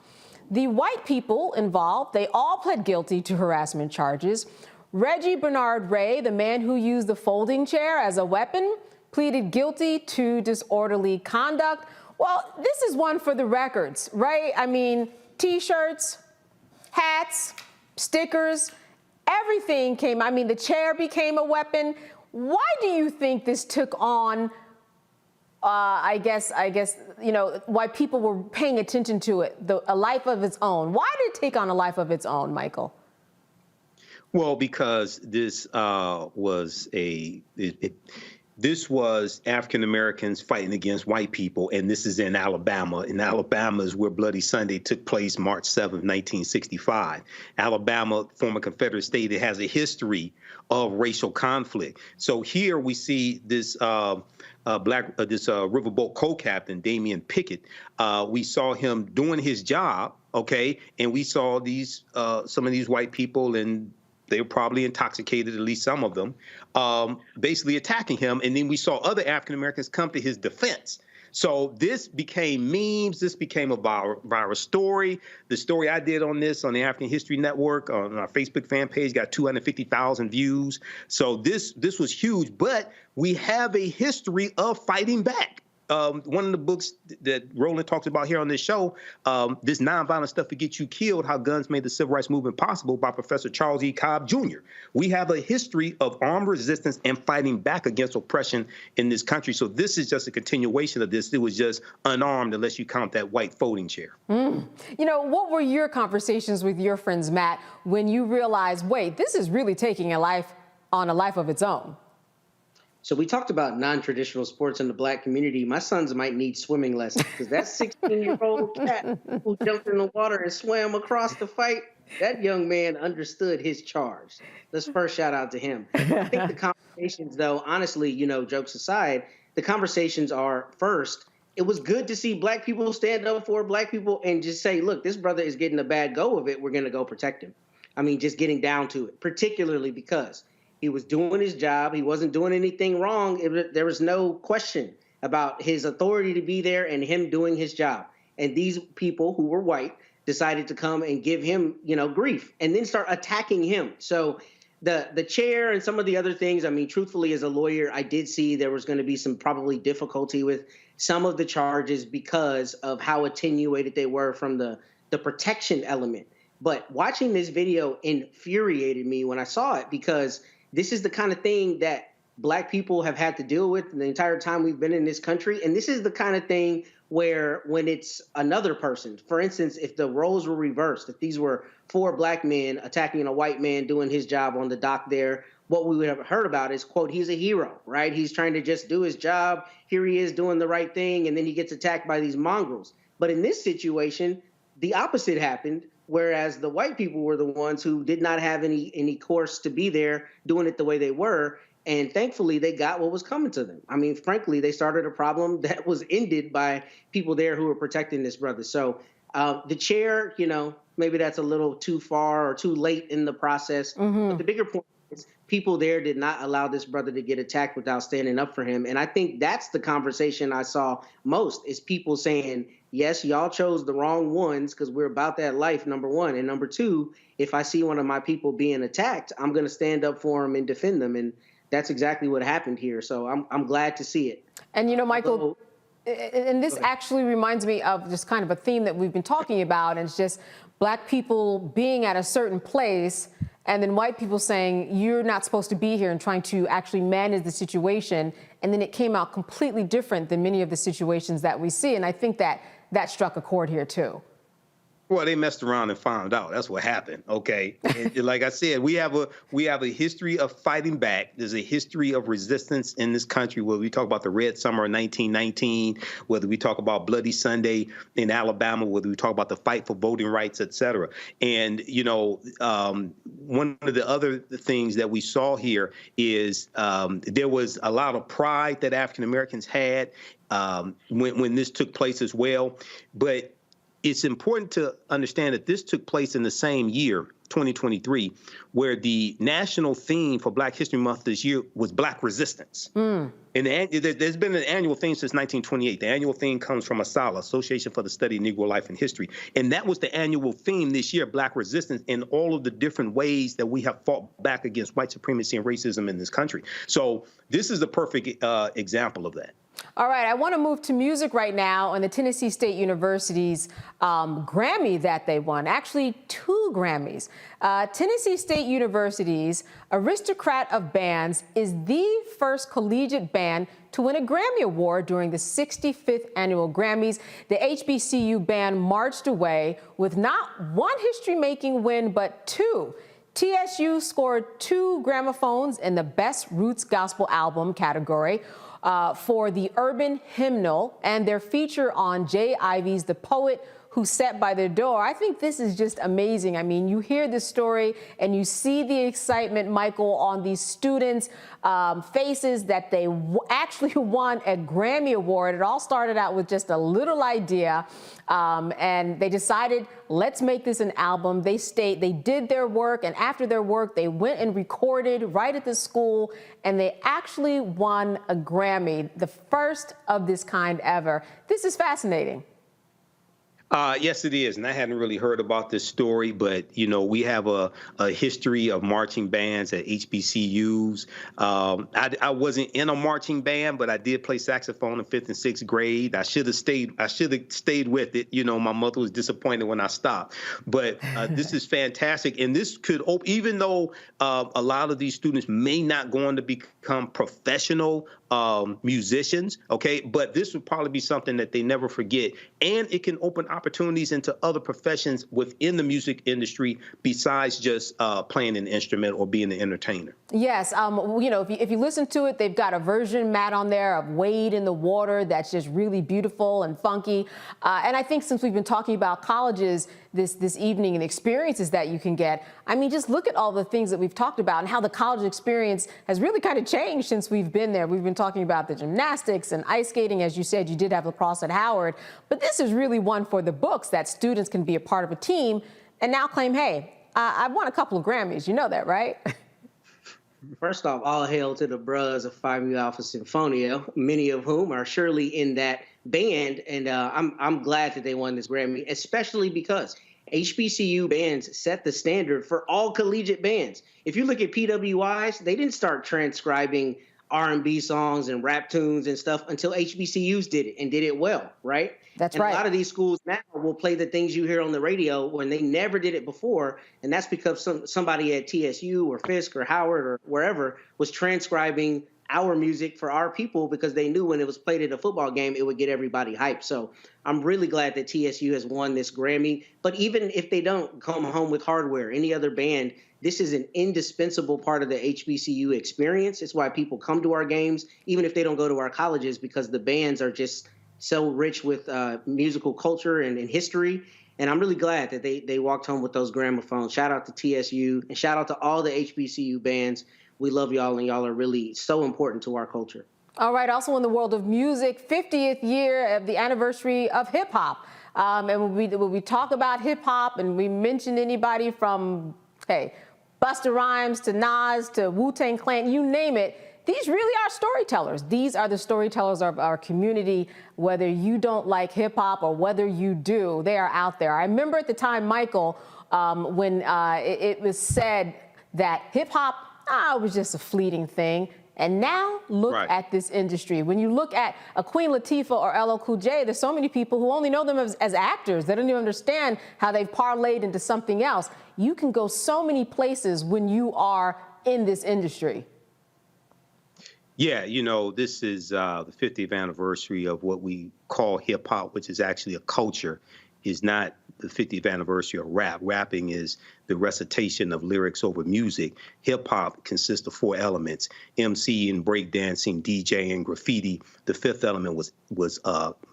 The white people involved, they all pled guilty to harassment charges. Reggie Bernard Ray, the man who used the folding chair as a weapon, pleaded guilty to disorderly conduct. Well, this is one for the records, right? I mean, T-shirts, hats, stickers, everything came. I mean, the chair became a weapon. Why do you think this took on, I guess, you know, why people were paying attention to it, a life of its own? Why did it take on a life of its own, Michael? Well, because this was this was African Americans fighting against white people, and this is in Alabama. And Alabama is where Bloody Sunday took place, March 7th, 1965. Alabama, former Confederate state, it has a history of racial conflict. So here we see this riverboat co-captain, Damian Pickett. We saw him doing his job, okay, and we saw these some of these white people, and they were probably intoxicated, at least some of them, basically attacking him. And then we saw other African Americans come to his defense. So this became memes. This became a viral story. The story I did on this on the African History Network on our Facebook fan page got 250,000 views. So this was huge. But we have a history of fighting back. One of the books that Roland talks about here on this show, this Nonviolent Stuff to Get You Killed, How Guns Made the Civil Rights Movement Possible, by Professor Charles E. Cobb Jr. We have a history of armed resistance and fighting back against oppression in this country. So this is just a continuation of this. It was just unarmed unless you count that white folding chair. You know, what were your conversations with your friends, Matt, when you realized, wait, this is really taking a life of its own? So we talked about non-traditional sports in the Black community. My sons might need swimming lessons because that 16-year-old cat who jumped in the water and swam across the fight, that young man understood his charge. Let's first shout out to him. I think the conversations, though, honestly, you know, jokes aside, the conversations are first, it was good to see Black people stand up for Black people and just say, look, this brother is getting a bad go of it. We're going to go protect him. I mean, just getting down to it, particularly because he was doing his job. He wasn't doing anything wrong. There was no question about his authority to be there and him doing his job. And these people who were white decided to come and give him, you know, grief and then start attacking him. So the chair and some of the other things, I mean, truthfully, as a lawyer, I did see there was going to be some probably difficulty with some of the charges because of how attenuated they were from the the protection element. But watching this video infuriated me when I saw it, because this is the kind of thing that Black people have had to deal with the entire time we've been in this country. And this is the kind of thing where when it's another person, for instance, if the roles were reversed, if these were 4 Black men attacking a white man doing his job on the dock there, what we would have heard about is, quote, he's a hero, right? He's trying to just do his job. Here he is doing the right thing. And then he gets attacked by these mongrels. But in this situation, the opposite happened. Whereas the white people were the ones who did not have any course to be there doing it the way they were. And thankfully, they got what was coming to them. I mean, frankly, they started a problem that was ended by people there who were protecting this brother. So the chair, you know, maybe that's a little too far or too late in the process. But the bigger point is people there did not allow this brother to get attacked without standing up for him. And I think that's the conversation I saw most, is people saying, yes, y'all chose the wrong ones because we're about that life, number one. And number two, if I see one of my people being attacked, I'm going to stand up for them and defend them. And that's exactly what happened here. So I'm glad to see it. And, you know, Michael, and this actually reminds me of just kind of a theme that we've been talking about. And it's just Black people being at a certain place and then white people saying, you're not supposed to be here, and trying to actually manage the situation. And then it came out completely different than many of the situations that we see. And I think that struck a chord here, too. Well, they messed around and found out. That's what happened. Okay. And like I said, we have a history of fighting back. There's a history of resistance in this country, whether we talk about the Red Summer of 1919, whether we talk about Bloody Sunday in Alabama, whether we talk about the fight for voting rights, et cetera. And, you know, one of the other things that we saw here is there was a lot of pride that African Americans had when this took place as well. But it's important to understand that this took place in the same year, 2023, where the national theme for Black History Month this year was Black resistance. And there's been an annual theme since 1928. The annual theme comes from ASALH, Association for the Study of Negro Life and History. And that was the annual theme this year, Black resistance, in all of the different ways that we have fought back against white supremacy and racism in this country. So this is the perfect example of that. All right, I want to move to music right now, and the Tennessee State University's Grammy that they won, actually 2 Grammys. Tennessee State University's Aristocrat of Bands is the first collegiate band to win a Grammy Award during the 65th annual Grammys. The HBCU band marched away with not one history-making win, but 2. TSU scored 2 gramophones in the Best Roots Gospel Album category for the Urban Hymnal and their feature on Jay Ivey's The Poet Who Sat by Their Door. I think this is just amazing. I mean, you hear this story and you see the excitement, Michael, on these students' faces that they actually won a Grammy Award. It all started out with just a little idea, and they decided, let's make this an album. They did their work, and after their work, they went and recorded right at the school, and they actually won a Grammy, the first of this kind ever. This is fascinating. Yes, it is. And I hadn't really heard about this story, but, you know, we have a history of marching bands at HBCUs. I wasn't in a marching band, but I did play saxophone in 5th and 6th grade. I should have stayed with it. You know, my mother was disappointed when I stopped. But this is fantastic. And this could, even though a lot of these students may not go on to become professional musicians, okay, but this would probably be something that they never forget. And it can open opportunities into other professions within the music industry besides just playing an instrument or being an entertainer. Yes, you know, if you listen to it, they've got a version, Matt, on there of Wade in the Water that's just really beautiful and funky. And I think since we've been talking about colleges this evening and experiences that you can get, I mean, just look at all the things that we've talked about and how the college experience has really kind of changed since we've been there. We've been talking about the gymnastics and ice skating. As you said, you did have lacrosse at Howard, but this is really one for the books that students can be a part of a team and now claim, hey, I've won a couple of Grammys. You know that, right? First off, all hail to the bros of Phi Mu Alpha Sinfonia, many of whom are surely in that band. And I'm glad that they won this Grammy, especially because HBCU bands set the standard for all collegiate bands. If you look at PWIs, they didn't start transcribing R&B songs and rap tunes and stuff until HBCUs did it and did it well, right? That's and right. A lot of these schools now will play the things you hear on the radio when they never did it before, and that's because somebody at TSU or Fisk or Howard or wherever was transcribing our music for our people because they knew when it was played at a football game, it would get everybody hyped. So I'm really glad that TSU has won this Grammy. But even if they don't come home with hardware, any other band, this is an indispensable part of the HBCU experience. It's why people come to our games, even if they don't go to our colleges, because the bands are just so rich with musical culture and history. And I'm really glad that they walked home with those gramophones. Shout out to TSU and shout out to all the HBCU bands. We love y'all, and y'all are really so important to our culture. All right. Also in the world of music, 50th year of the anniversary of hip hop. And when we talk about hip hop and we mention anybody from, hey, Busta Rhymes to Nas to Wu-Tang Clan, you name it, these really are storytellers. These are the storytellers of our community, whether you don't like hip hop or whether you do, they are out there. I remember at the time, Michael, when it was said that hip hop, it was just a fleeting thing. And now look at this industry. When you look at a Queen Latifah or LL Cool J, there's so many people who only know them as actors. They don't even understand how they've parlayed into something else. You can go so many places when you are in this industry. Yeah, you know, this is the 50th anniversary of what we call hip hop, which is actually a culture, is not the 50th anniversary of rap. Rapping is the recitation of lyrics over music. Hip hop consists of 4 elements: MCing, breakdancing, DJing, graffiti. The 5th element was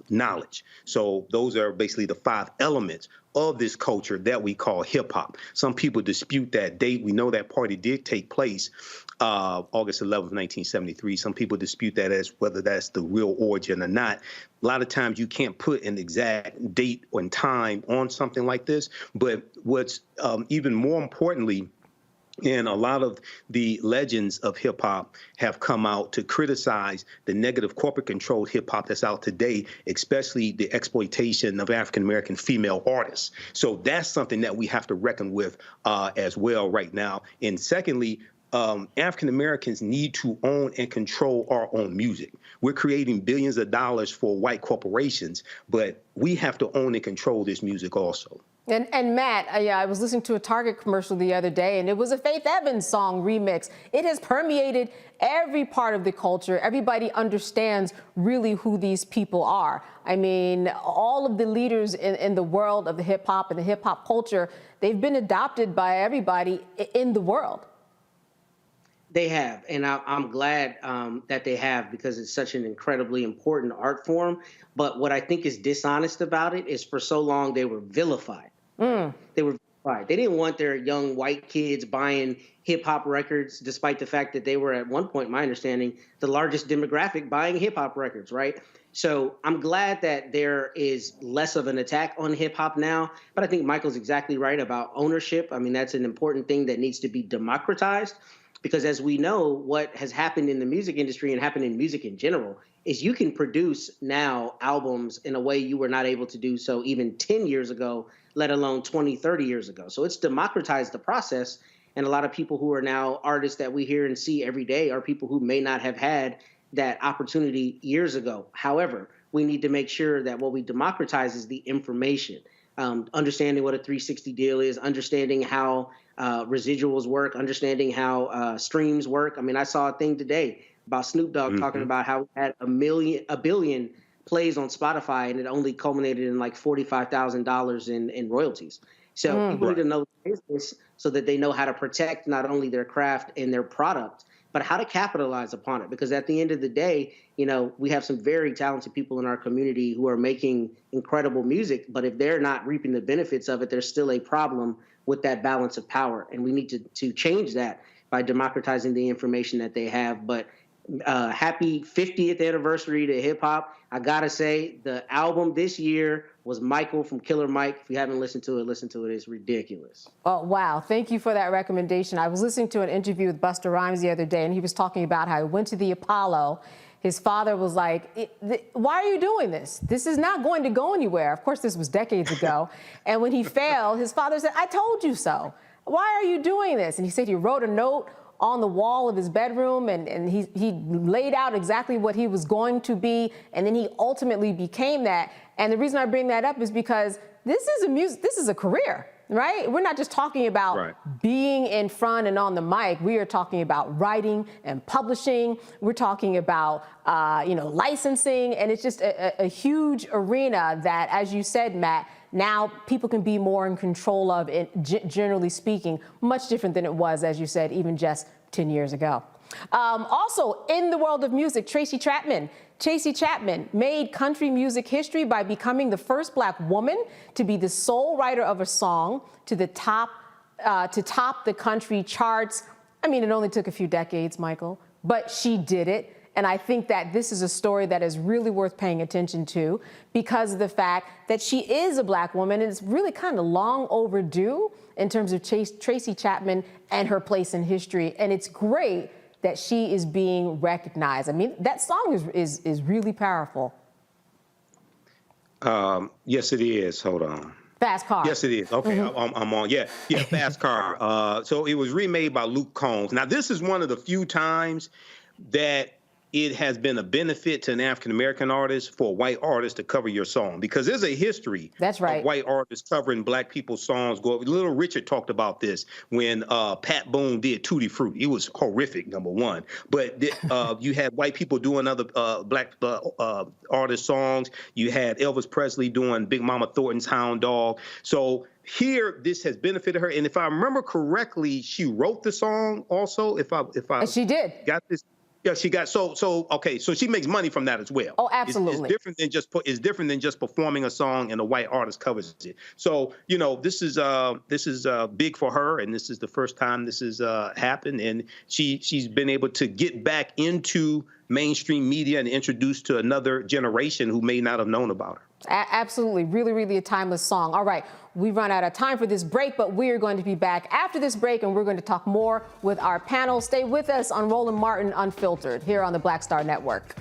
knowledge. So those are basically the 5 elements of this culture that we call hip hop. Some people dispute that date. We know that party did take place August 11th, 1973. Some people dispute that as whether that's the real origin or not. A lot of times you can't put an exact date and time on something like this. But what's even more importantly, and a lot of the legends of hip hop have come out to criticize the negative corporate controlled hip hop that's out today, especially the exploitation of African American female artists. So that's something that we have to reckon with as well right now. And secondly, African Americans need to own and control our own music. We're creating billions of dollars for white corporations, but we have to own and control this music also. And Matt, I was listening to a Target commercial the other day, and it was a Faith Evans song remix. It has permeated every part of the culture. Everybody understands really who these people are. I mean, all of the leaders in the world of the hip hop and the hip hop culture, they've been adopted by everybody in the world. They have, and I'm glad that they have, because it's such an incredibly important art form. But what I think is dishonest about it is for so long they were vilified. They were vilified. They didn't want their young white kids buying hip hop records, despite the fact that they were at one point, my understanding, the largest demographic buying hip hop records, right? So I'm glad that there is less of an attack on hip hop now. But I think Michael's exactly right about ownership. I mean, that's an important thing that needs to be democratized. Because as we know, what has happened in the music industry and happened in music in general is you can produce now albums in a way you were not able to do so even 10 years ago, let alone 20, 30 years ago. So it's democratized the process. And a lot of people who are now artists that we hear and see every day are people who may not have had that opportunity years ago. However, we need to make sure that what we democratize is the information, understanding what a 360 deal is, understanding how residuals work, understanding how streams work. I mean, I saw a thing today about Snoop Dogg talking about how he had a billion plays on Spotify, and it only culminated in like $45,000 in royalties. So people need to know the business so that they know how to protect not only their craft and their product, but how to capitalize upon it. Because at the end of the day, you know, we have some very talented people in our community who are making incredible music, but if they're not reaping the benefits of it, there's still a problem with that balance of power. And we need to change that by democratizing the information that they have. But happy 50th anniversary to hip hop. I gotta say, the album this year was Michael from Killer Mike. If you haven't listened to it, listen to it. It's ridiculous. Oh, wow. Thank you for that recommendation. I was listening to an interview with Busta Rhymes the other day, and he was talking about how he went to the Apollo. His father was like, why are you doing this? This is not going to go anywhere. Of course, this was decades ago. And when he failed, his father said, I told you so. Why are you doing this? And he said he wrote a note on the wall of his bedroom, and he laid out exactly what he was going to be, and then he ultimately became that. And the reason I bring that up is because this is a career, right? We're not just talking about being in front and on the mic. We are talking about writing and publishing. We're talking about licensing, and it's just a huge arena that, as you said, Matt, now people can be more in control of it, generally speaking, much different than it was, as you said, even just 10 years ago. Also, in the world of music, Tracy Chapman made country music history by becoming the first Black woman to be the sole writer of a song to top the country charts. I mean, it only took a few decades, Michael, but she did it. And I think that this is a story that is really worth paying attention to because of the fact that she is a Black woman, and it's really kind of long overdue in terms of Tracy Chapman and her place in history. And it's great that she is being recognized. I mean, that song is really powerful. Yes, it is. Hold on. Fast Car. Yes, it is. Okay, I'm on. Yeah, Fast Car. So it was remade by Luke Combs. Now, this is one of the few times that it has been a benefit to an African-American artist for a white artist to cover your song, because there's a history of white artists covering Black people's songs. Little Richard talked about this when Pat Boone did Tutti Frutti. It was horrific, number one. But you had white people doing other Black artist songs. You had Elvis Presley doing Big Mama Thornton's Hound Dog. So here, this has benefited her. And if I remember correctly, she wrote the song also. If I she did. Got this. Yeah, she got okay. So she makes money from that as well. Oh, absolutely. It's different than just performing a song and a white artist covers it. So this is big for her, and this is the first time this has happened. And she's been able to get back into mainstream media and introduced to another generation who may not have known about her. Absolutely. Really, really a timeless song. All right. We've run out of time for this break, but we are going to be back after this break, and we're going to talk more with our panel. Stay with us on Roland Martin Unfiltered here on the Black Star Network.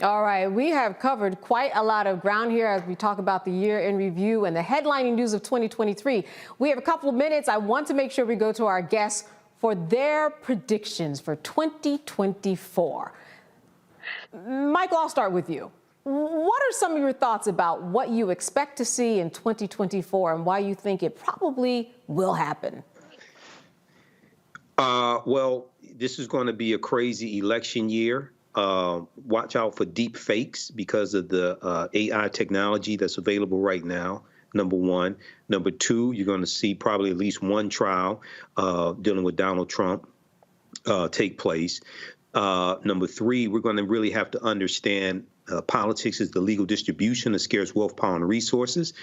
All right, we have covered quite a lot of ground here as we talk about the year in review and the headlining news of 2023. We have a couple of minutes. I want to make sure we go to our guests for their predictions for 2024. Michael, I'll start with you. What are some of your thoughts about what you expect to see in 2024 and why you think it probably will happen? Well, this is going to be a crazy election year. Watch out for deep fakes because of the AI technology that's available right now, number one. Number two, you're going to see probably at least one trial dealing with Donald Trump take place. Number three, we're going to really have to understand politics is the legal distribution of scarce wealth, power, and resources.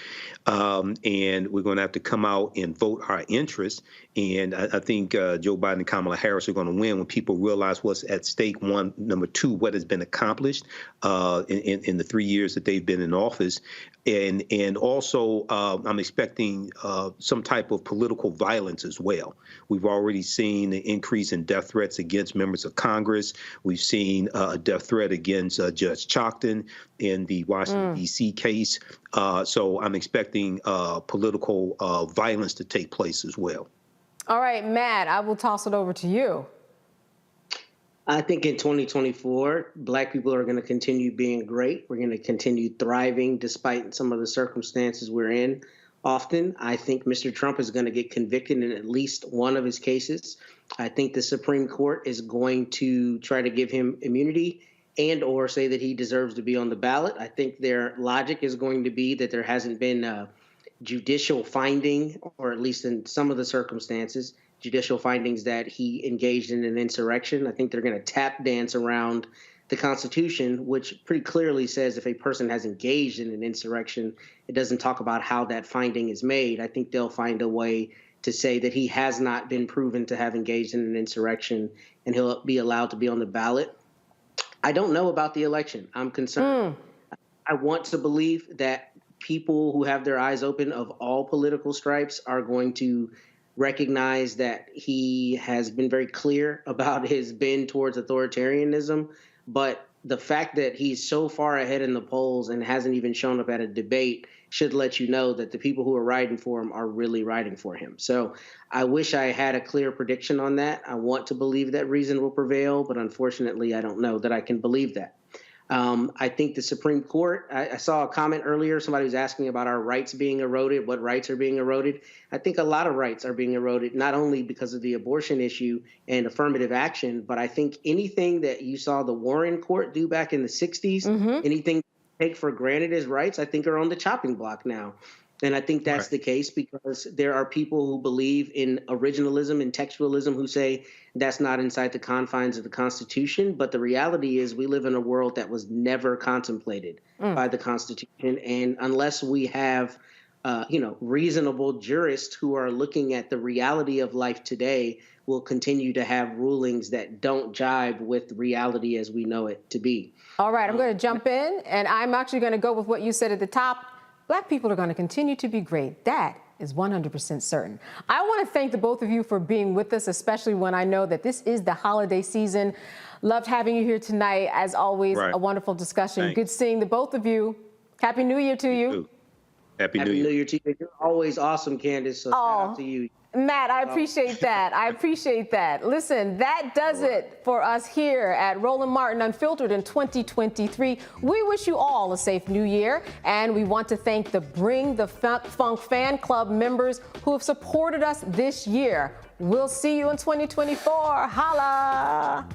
And we're going to have to come out and vote our interests. And I think Joe Biden and Kamala Harris are going to win when people realize what's at stake, one. Number two, what has been accomplished in the 3 years that they've been in office. And also, I'm expecting some type of political violence as well. We've already seen the increase in death threats against members of Congress. We've seen a death threat against Judge Chocton in the Washington, D.C. case. So I'm expecting political violence to take place as well. All right, Matt, I will toss it over to you. I think in 2024, Black people are going to continue being great. We're going to continue thriving despite some of the circumstances we're in. Often, I think Mr. Trump is going to get convicted in at least one of his cases. I think the Supreme Court is going to try to give him immunity and or say that he deserves to be on the ballot. I think their logic is going to be that there hasn't been a judicial finding, or at least in some of the circumstances, judicial findings that he engaged in an insurrection. I think they're going to tap dance around the Constitution, which pretty clearly says if a person has engaged in an insurrection, it doesn't talk about how that finding is made. I think they'll find a way to say that he has not been proven to have engaged in an insurrection and he'll be allowed to be on the ballot. I don't know about the election. I'm concerned. I want to believe that people who have their eyes open of all political stripes are going to recognize that he has been very clear about his bend towards authoritarianism. But the fact that he's so far ahead in the polls and hasn't even shown up at a debate should let you know that the people who are riding for him are really riding for him. So I wish I had a clear prediction on that. I want to believe that reason will prevail, but unfortunately, I don't know that I can believe that. I think the Supreme Court, I saw a comment earlier, somebody was asking about our rights being eroded, what rights are being eroded. I think a lot of rights are being eroded, not only because of the abortion issue and affirmative action, but I think anything that you saw the Warren Court do back in the 60s, anything take for granted as rights, I think are on the chopping block now. And I think that's the case because there are people who believe in originalism and textualism who say that's not inside the confines of the Constitution. But the reality is we live in a world that was never contemplated by the Constitution. And unless we have, reasonable jurists who are looking at the reality of life today, we'll continue to have rulings that don't jive with reality as we know it to be. All right, I'm going to jump in, and I'm actually going to go with what you said at the top. Black people are going to continue to be great. That is 100% certain. I want to thank the both of you for being with us, especially when I know that this is the holiday season. Loved having you here tonight. As always, a wonderful discussion. Thanks. Good seeing the both of you. Happy New Year to you. Happy New Year to you. You're always awesome, Candace. So shout out to you. Matt, I appreciate that. I appreciate that. Listen, that does it for us here at Roland Martin Unfiltered in 2023. We wish you all a safe new year, and we want to thank the Bring the Funk fan club members who have supported us this year. We'll see you in 2024. Holla!